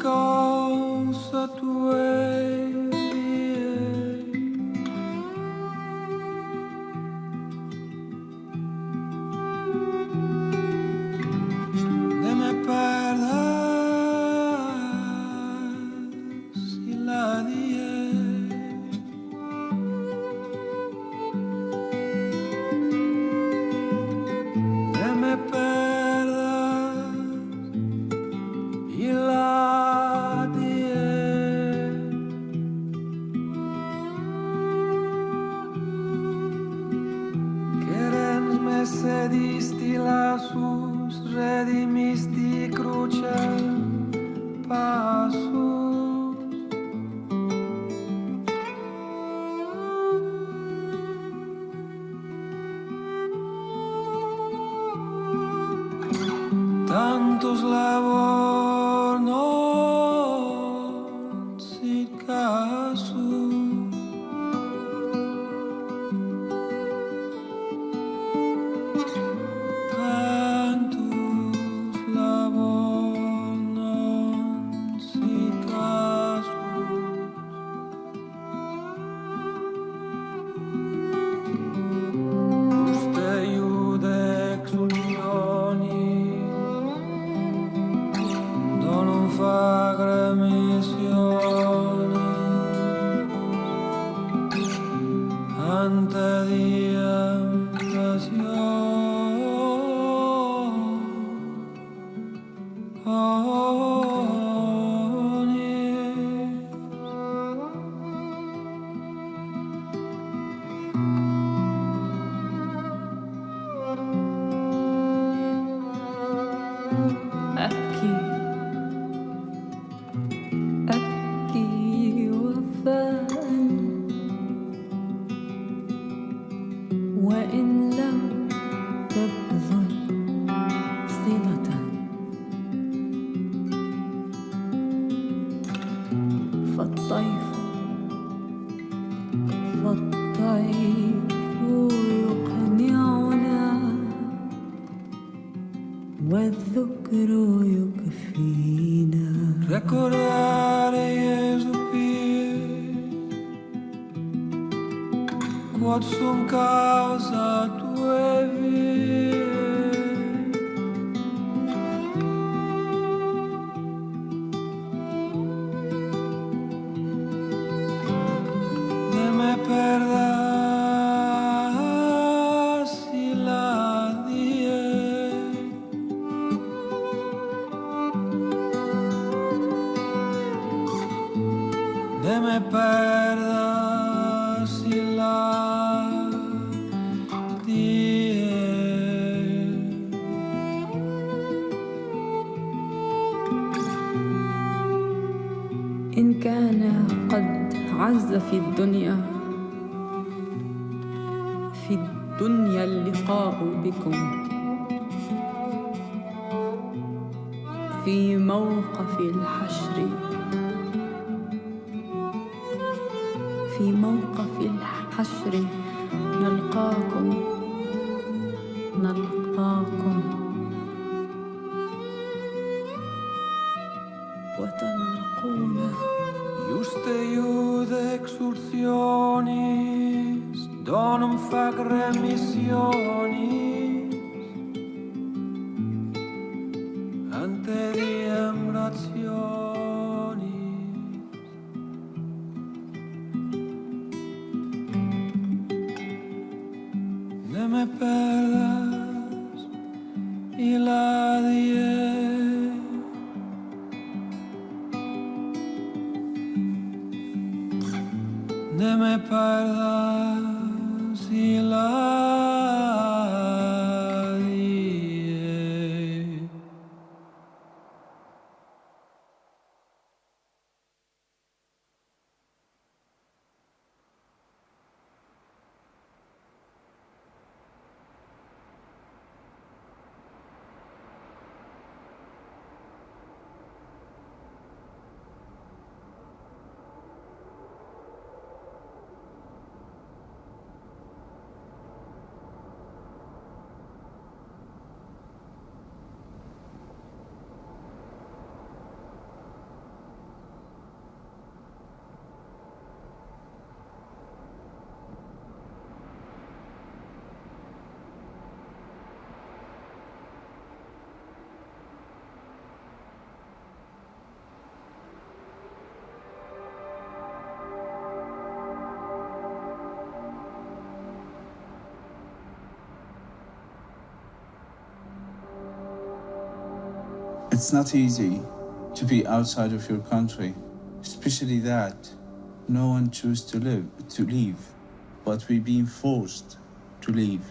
causa tuae de me perdas y la die de me perdas y la sedisti lasus, redimisti crucem passus. Tantos labor non sit casus. Recordare Gesù quod sum causa tuae vie de me perdas y la die de me perdas y la die. إن كان قد عز في الدنيا اللقاء بكم في موقف الحشر نلقاكم وتلقون Juste iud exursionis donum fac remissionis ante diem rationis de me perdas y la die de me perdas y la die. It's not easy to be outside of your country, especially that no one chose to leave, but we're being forced to leave.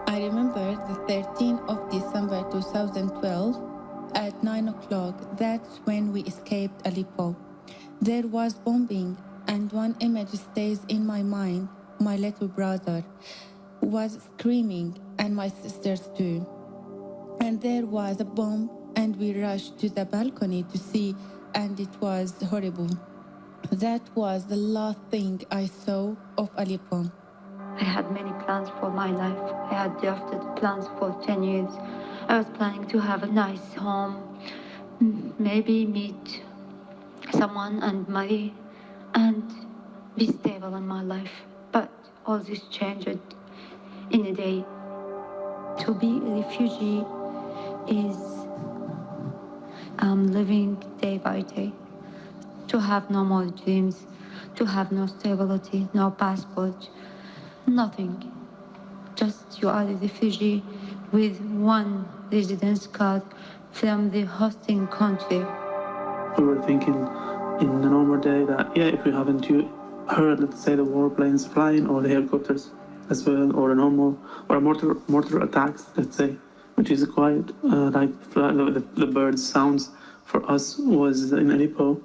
I remember the 13th of December 2012 at 9 o'clock. That's when we escaped Aleppo. There was bombing, and one image stays in my mind. My little brother was screaming, and my sisters too. And there was a bomb, and we rushed to the balcony to see, and it was horrible. That was the last thing I saw of Aleppo. I had many plans for my life. I had drafted plans for 10 years. I was planning to have a nice home, maybe meet someone and marry, and be stable in my life. But all this changed in a day. To be a refugee is living day by day. To have no more dreams, to have no stability, no passport, nothing. Just you are a refugee with one residence card from the hosting country. We were thinking in a normal day that, if we haven't heard, let's say, the warplanes flying or the helicopters as well, or a mortar attacks, let's say, which is quiet, like the birds' sounds for us was in Aleppo.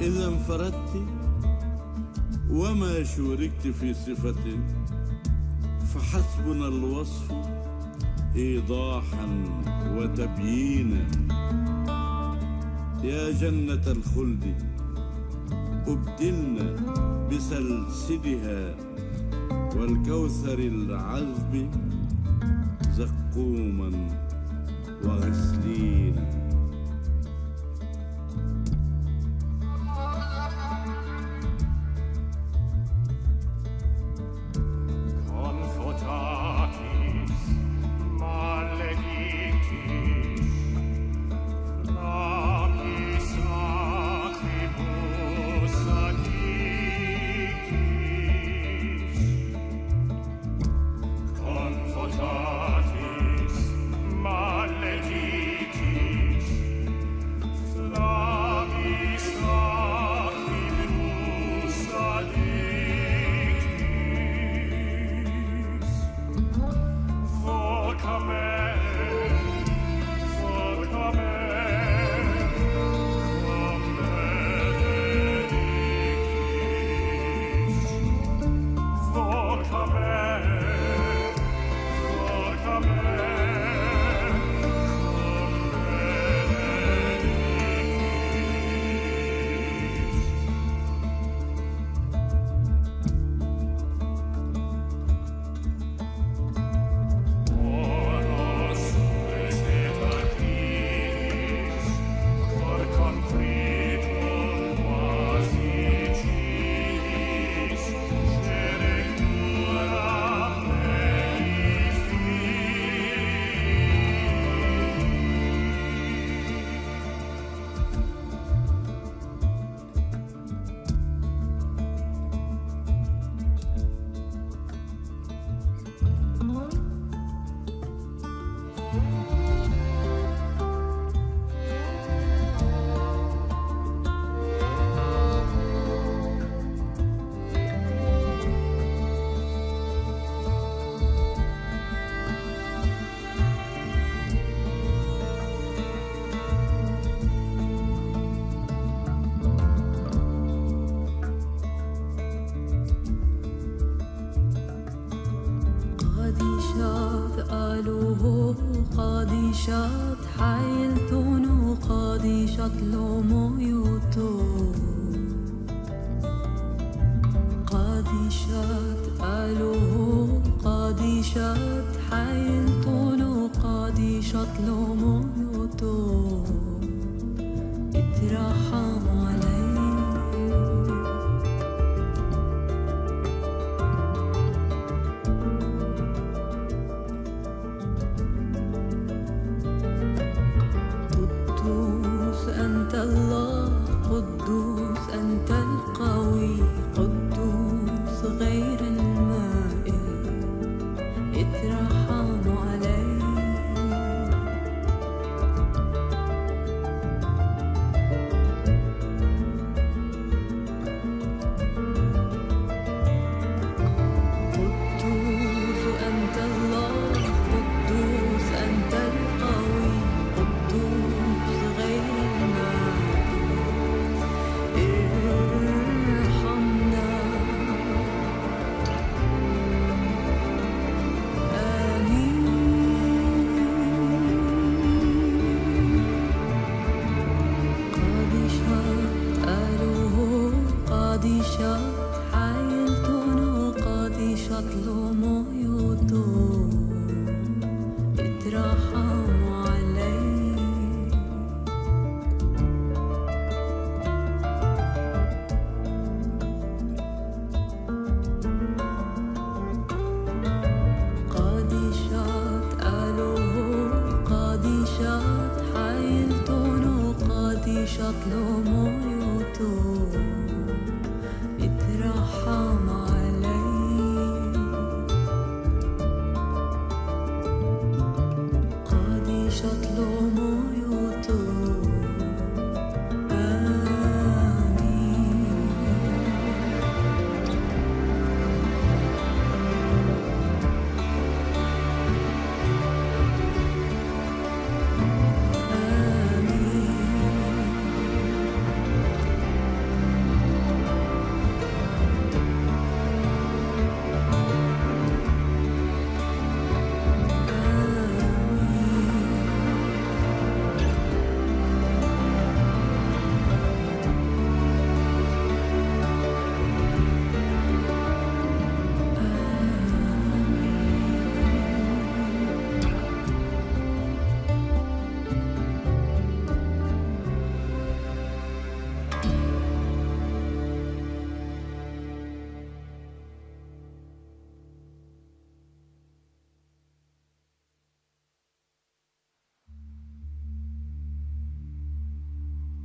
إذا انفردت وما شوركت في صفة فحسبنا الوصف إيضاحا وتبيينا. يا جنة الخلد أبدلنا بسلسلها والكوثر العذب زقوما وغسلينا. قادشات حيلتونو قادشات لومو يوتو قادشات ألوه قادشات حيلتونو قادشات لومو يوتو اترحم علي أنت الله قدوس أنت القوي قدوس غير المائل اترحم علي قدوس أنت الله قدوس أنت القوي قدوس غير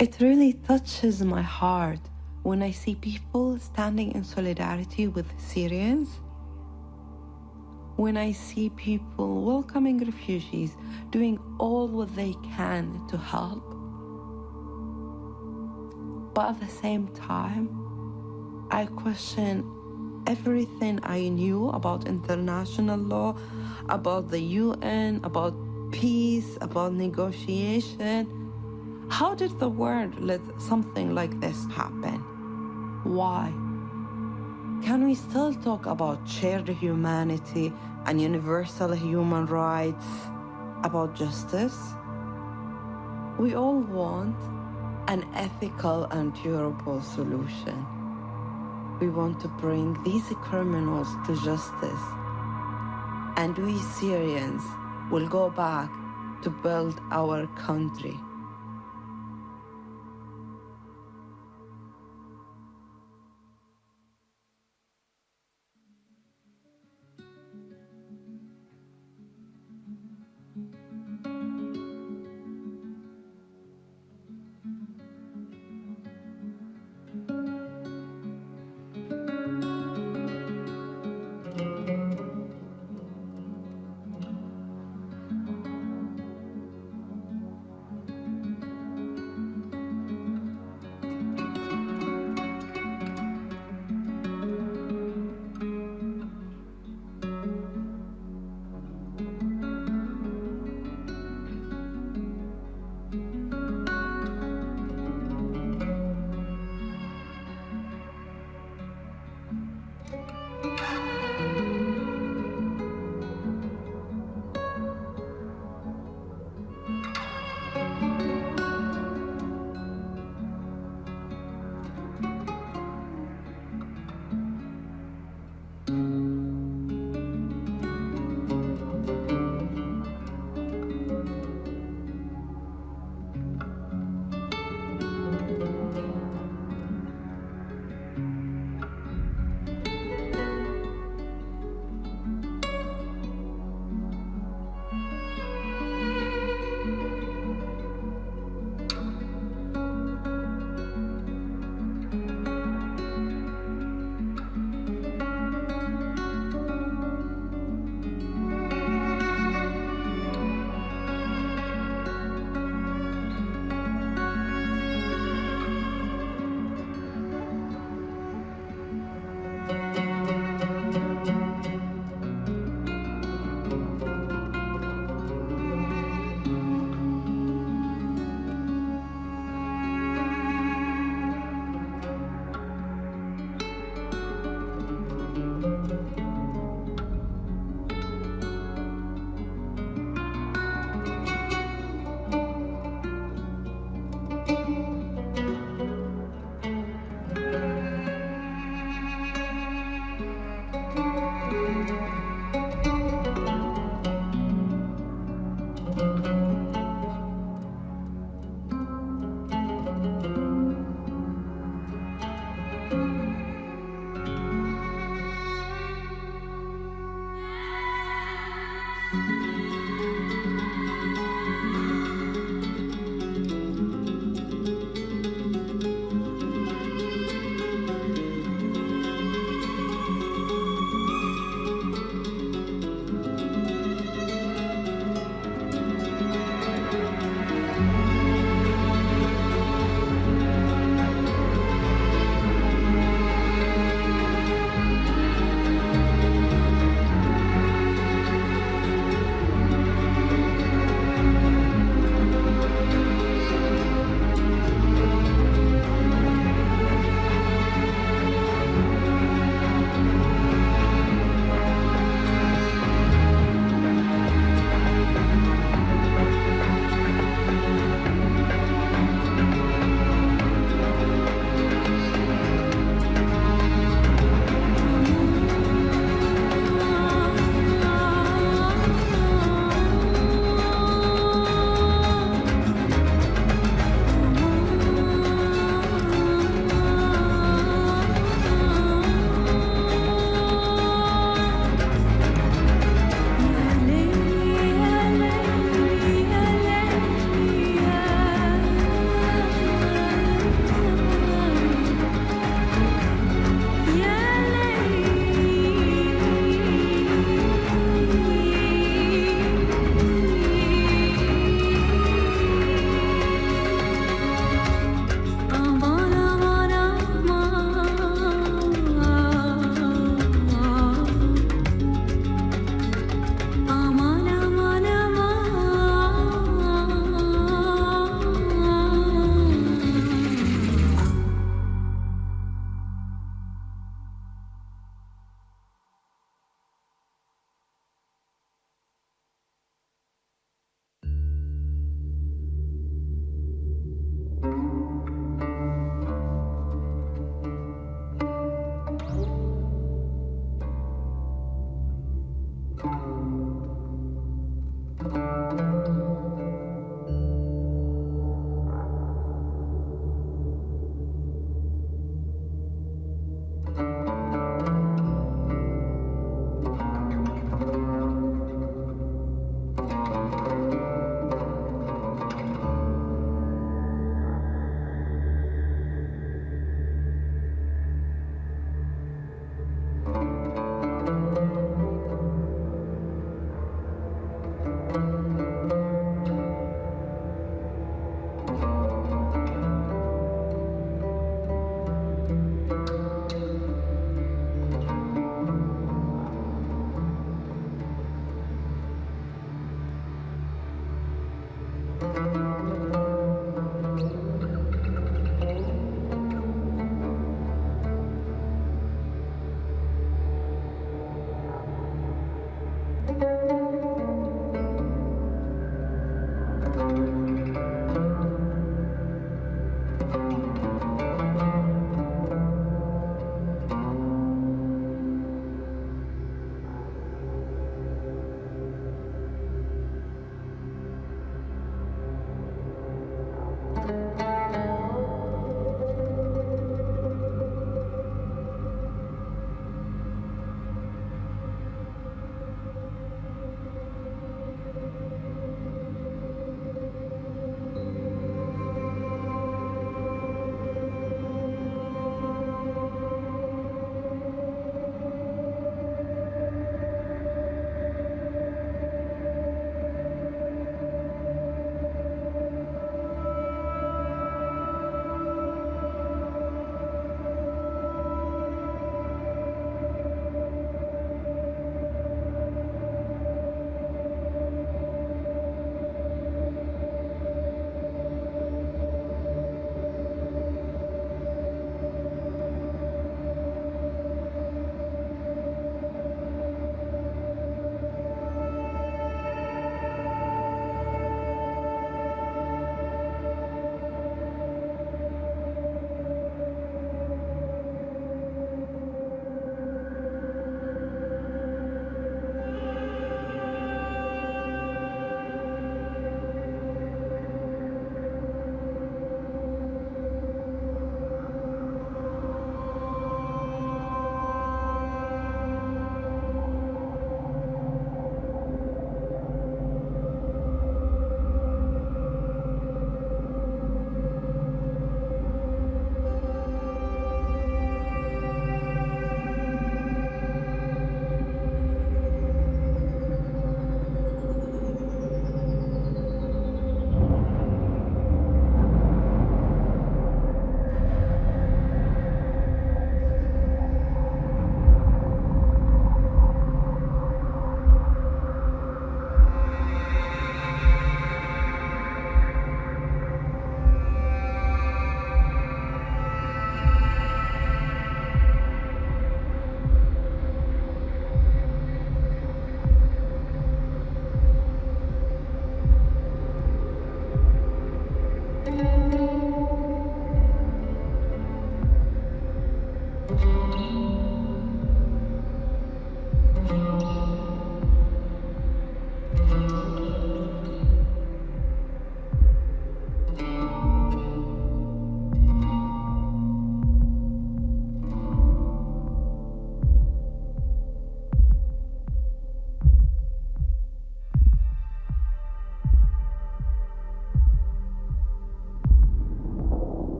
It really touches my heart when I see people standing in solidarity with Syrians, when I see people welcoming refugees, doing all what they can to help. But at the same time, I question everything I knew about international law, about the UN, about peace, about negotiation. How did the world let something like this happen? Why? Can we still talk about shared humanity and universal human rights, about justice? We all want an ethical and durable solution. We want to bring these criminals to justice. And we Syrians will go back to build our country.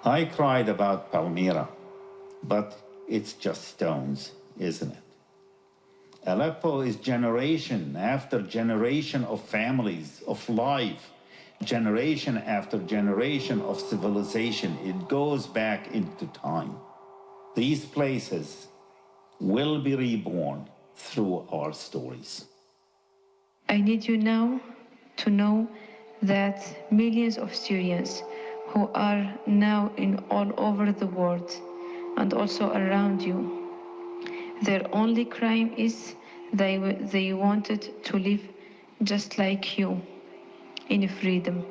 I cried about Palmyra, but it's just stones, isn't it? Aleppo is generation after generation of families, of life, generation after generation of civilization. It goes back into time. These places will be reborn through our stories. I need you now to know that millions of Syrians who are now in all over the world and also around you, their only crime is they wanted to live just like you, in freedom.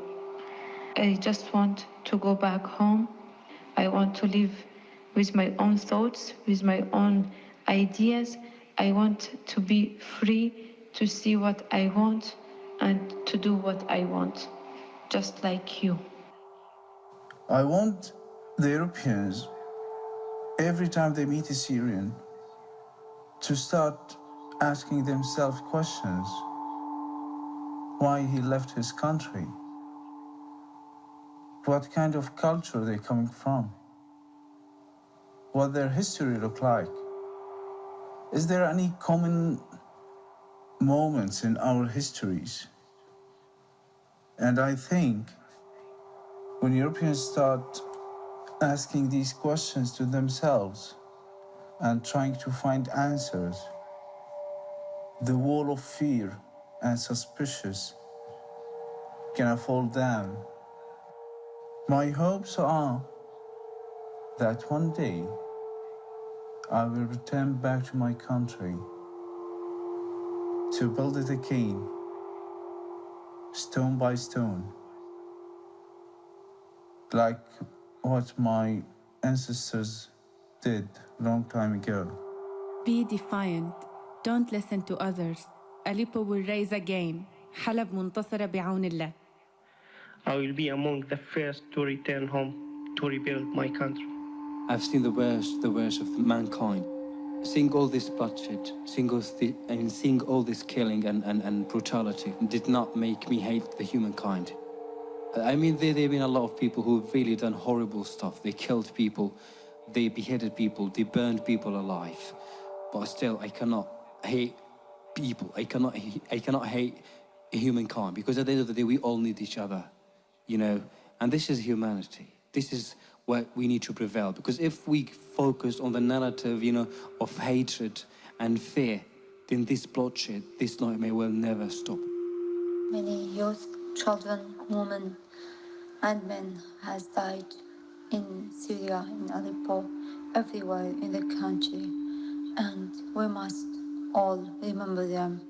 I just want to go back home. I want to live with my own thoughts, with my own ideas. I want to be free to see what I want and to do what I want, just like you. I want the Europeans, every time they meet a Syrian, to start asking themselves questions. Why he left his country? What kind of culture they're coming from? What their history look like? Is there any common moments in our histories? And I think when Europeans start asking these questions to themselves and trying to find answers, the wall of fear and suspicious gonna fall down. My hopes are that one day I will return back to my country to build it again, stone by stone, like what my ancestors did long time ago. Be defiant. Don't listen to others. Aleppo will rise again. حلب منتصرة بعون الله. I will be among the first to return home to rebuild my country. I've seen the worst of mankind. Seeing all this bloodshed, seeing all this killing and brutality did not make me hate the humankind. I mean, there have been a lot of people who've really done horrible stuff. They killed people, they beheaded people, they burned people alive. But still, I cannot hate people. I cannot hate humankind, because at the end of the day, we all need each other, you know. And this is humanity. This is what we need to prevail. Because if we focus on the narrative, you know, of hatred and fear, then this bloodshed, this nightmare will never stop. Many youth, children, women, and men has died in Syria, in Aleppo, everywhere in the country, and we must all remember them.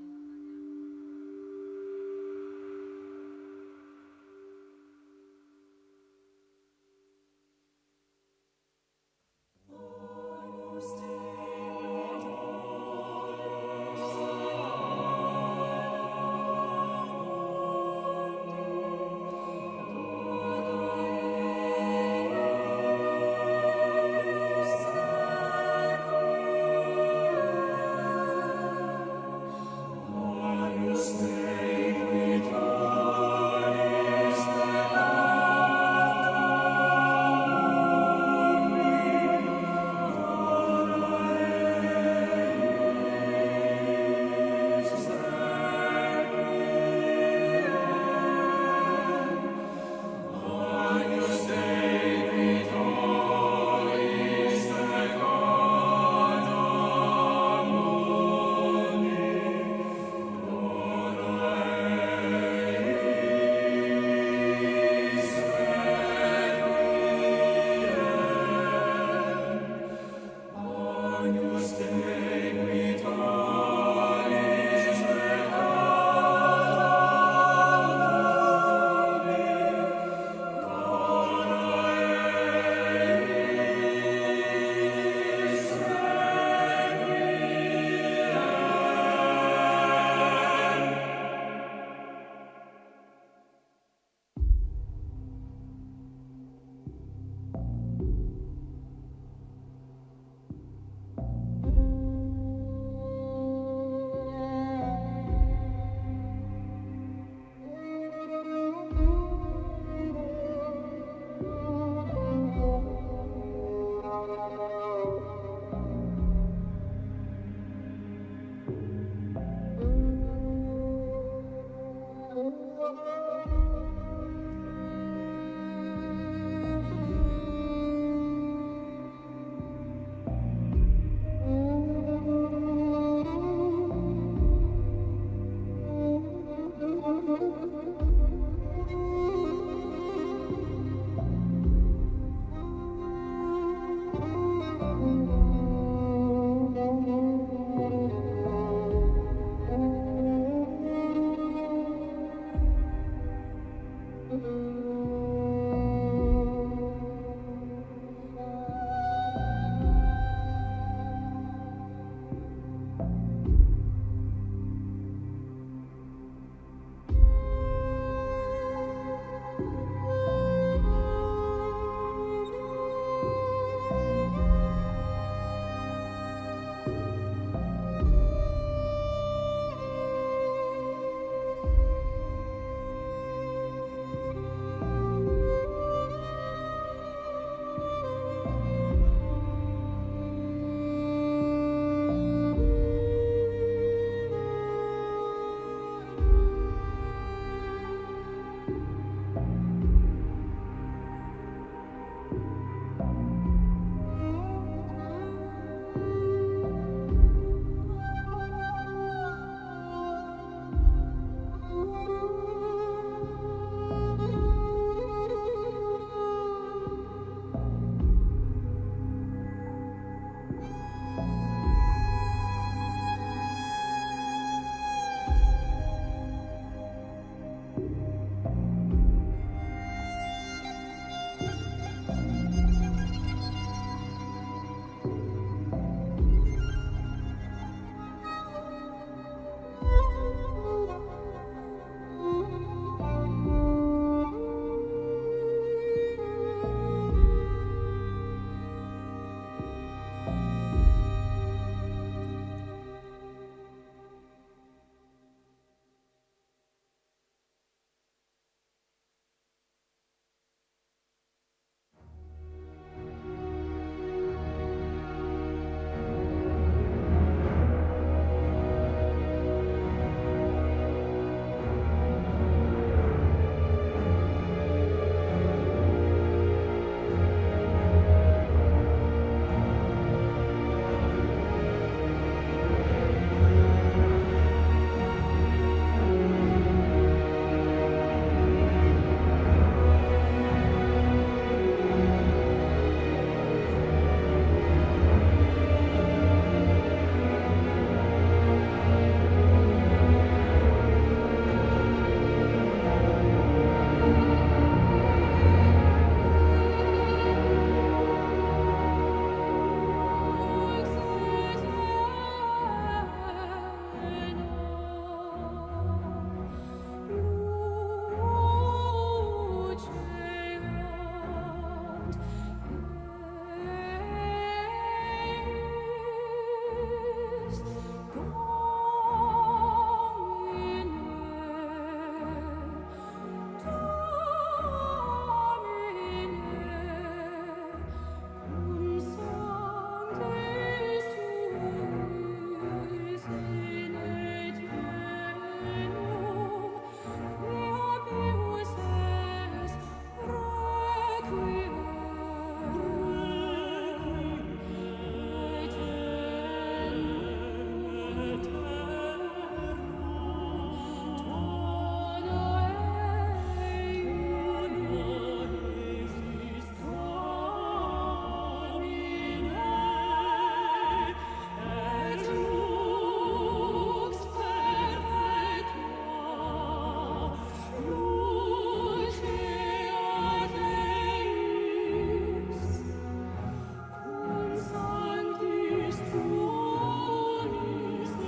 Sanctis tuis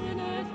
in et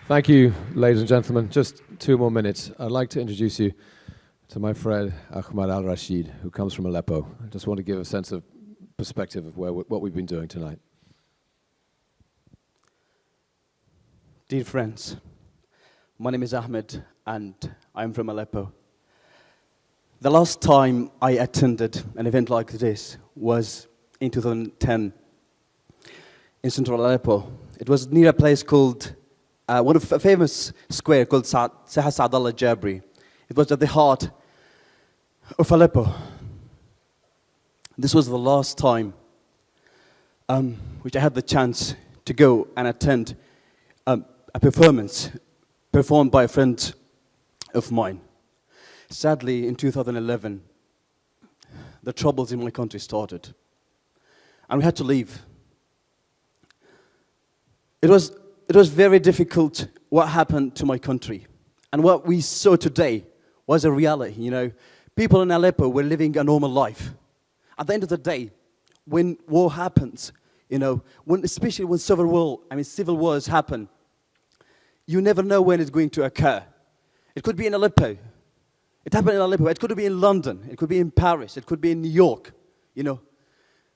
Thank you, ladies and gentlemen. Just 2 more minutes. I'd like to introduce you to my friend Ahmad al-Rashid, who comes from Aleppo. I just want to give a sense of perspective of what we've been doing tonight. Dear friends, my name is Ahmed and I'm from Aleppo. The last time I attended an event like this was in 2010 in central Aleppo. It was near a place called, one of a famous square called Sadler Jabri. It was at the heart of Aleppo. This was the last time which I had the chance to go and attend a performance performed by a friend of mine. Sadly, in 2011, the troubles in my country started, and we had to leave. It was very difficult what happened to my country, and what we saw today was a reality. You know, people in Aleppo were living a normal life. At the end of the day, when war happens, you know, especially when civil wars happen, you never know when it's going to occur. It could be in Aleppo. It happened in Aleppo. It could be in London. It could be in Paris. It could be in New York. You know,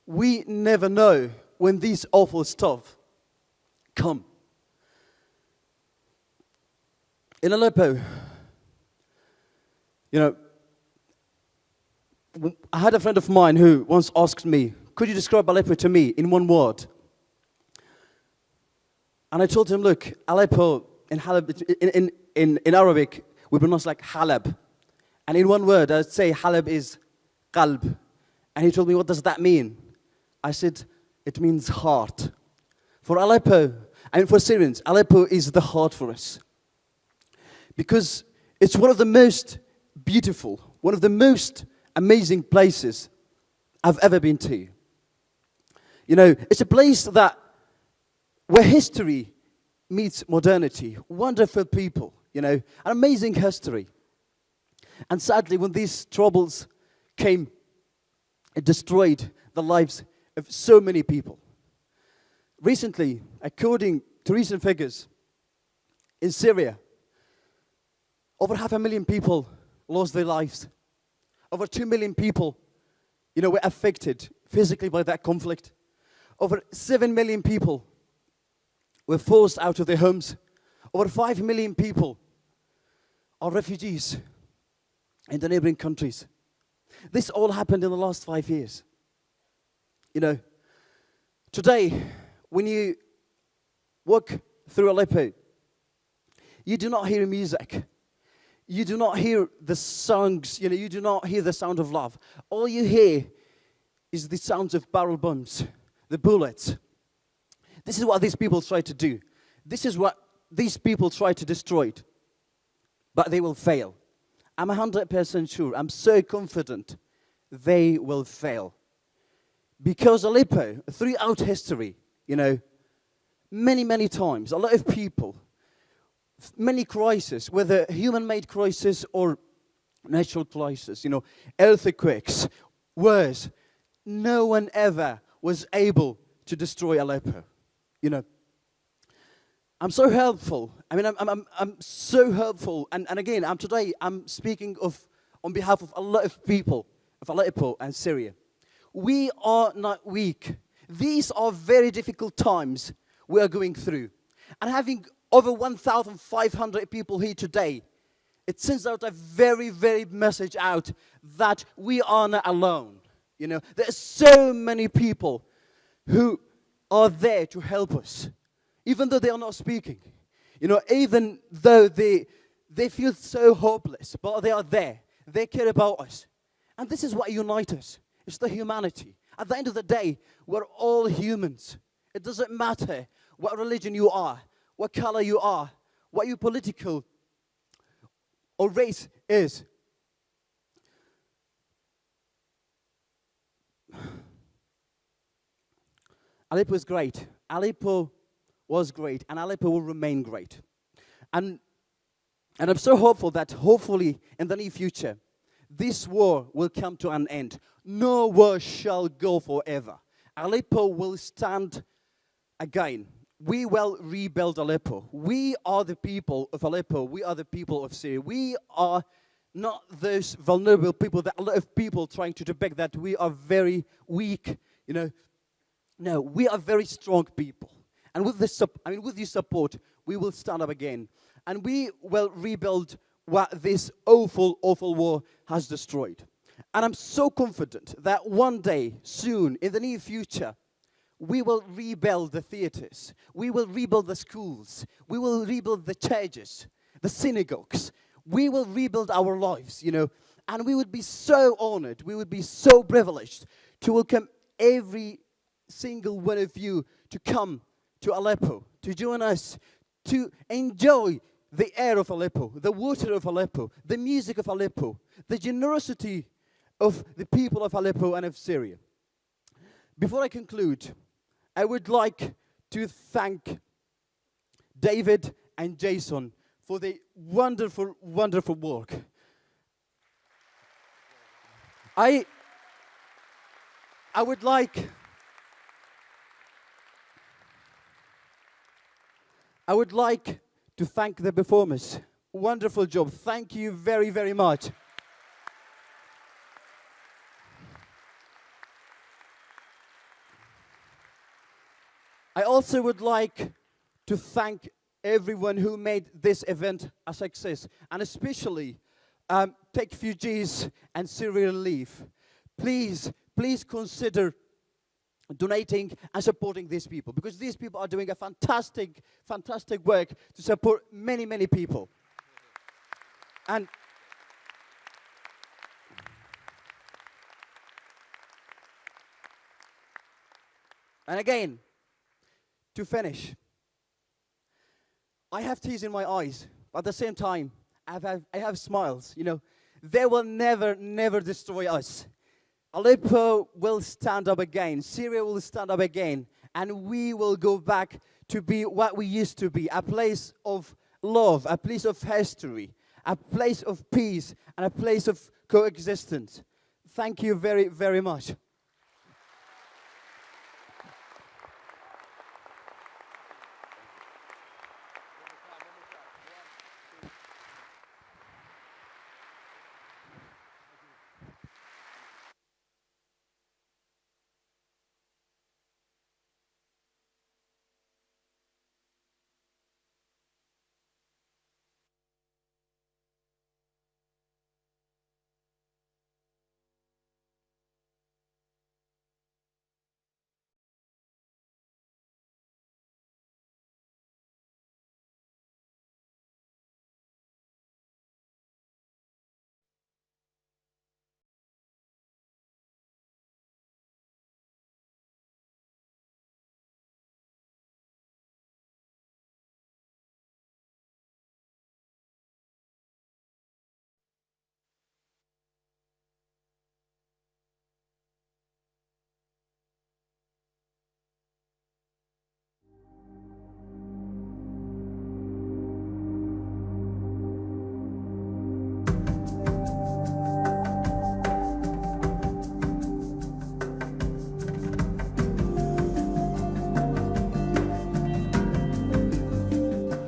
we never know when these awful stuff come. In Aleppo, you know, I had a friend of mine who once asked me, could you describe Aleppo to me in one word? And I told him, look, Aleppo in Arabic, we pronounce like Halab. And in one word, I'd say Halab is qalb. And he told me, what does that mean? I said, it means heart. For Aleppo, and for Syrians, Aleppo is the heart for us. Because it's one of the most beautiful, one of the most amazing places I've ever been to. You know, it's a place where history meets modernity. Wonderful people, you know, an amazing history. And sadly, when these troubles came, it destroyed the lives of so many people. Recently, according to recent figures, in Syria, over 500,000 people lost their lives. Over 2 million people, you know, were affected physically by that conflict. Over 7 million people were forced out of their homes. Over 5 million people are refugees in the neighboring countries. This all happened in the last 5 years. You know, today, when you walk through Aleppo, you do not hear music. You do not hear the songs, you know, you do not hear the sound of love. All you hear is the sounds of barrel bombs, the bullets. This is what these people try to do. This is what these people try to destroy. But they will fail. I'm 100% sure, I'm so confident they will fail. Because Aleppo, throughout history, you know, many times, a lot of people, many crises, whether human-made crisis or natural crisis, you know, earthquakes, wars, no one ever was able to destroy Aleppo. You know, I'm so helpful. I mean, I'm so helpful. And again, I'm speaking on behalf of a lot of people of Aleppo and Syria. We are not weak. These are very difficult times we are going through. And having over 1,500 people here today, it sends out a very message out that we are not alone. You know, there are so many people who are there to help us, even though they are not speaking. You know, even though they feel so hopeless, but they are there. They care about us. And this is what unites us. It's the humanity. At the end of the day, we're all humans. It doesn't matter what religion you are, what color you are, what your political or race is. Aleppo is great. Aleppo was great, and Aleppo will remain great. And I'm so hopeful that hopefully in the near future, this war will come to an end. No war shall go forever. Aleppo will stand again. we will rebuild Aleppo. We are the people of Aleppo. We are the people of Syria. We are not those vulnerable people that a lot of people trying to depict that we are very weak, you know. No, we are very strong people. And with this, with your support, we will stand up again. And we will rebuild what this awful, awful war has destroyed. And I'm so confident that one day, soon, in the near future, we will rebuild the theaters. We will rebuild the schools. We will rebuild the churches, the synagogues. We will rebuild our lives, you know. And we would be so honored, we would be so privileged to welcome every single one of you to come to Aleppo, to join us, to enjoy the air of Aleppo, the water of Aleppo, the music of Aleppo, the generosity of the people of Aleppo and of Syria. Before I conclude, I would like to thank David and Jason for the wonderful, wonderful work. I would like to thank the performers. Wonderful job. Thank you very, very much. I also would like to thank everyone who made this event a success, and especially Take Refugees and Syria Relief. Please consider donating and supporting these people, because these people are doing a fantastic, fantastic work to support many, many people. And again, to finish, I have tears in my eyes, but at the same time, I have smiles, you know. They will never, never destroy us. Aleppo will stand up again. Syria will stand up again. And we will go back to be what we used to be, a place of love, a place of history, a place of peace, and a place of coexistence. Thank you very, very much.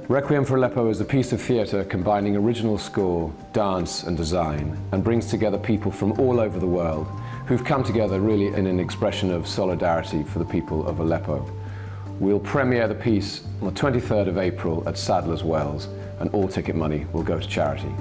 Requiem for Aleppo is a piece of theatre combining original score, dance and design, and brings together people from all over the world who've come together really in an expression of solidarity for the people of Aleppo. We'll premiere the piece on the 23rd of April at Sadler's Wells, and all ticket money will go to charity.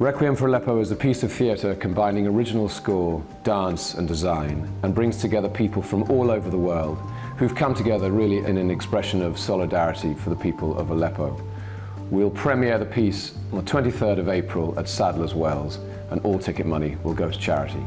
Requiem for Aleppo is a piece of theatre combining original score, dance and design, and brings together people from all over the world who've come together really in an expression of solidarity for the people of Aleppo. We'll premiere the piece on the 23rd of April at Sadler's Wells, and all ticket money will go to charity.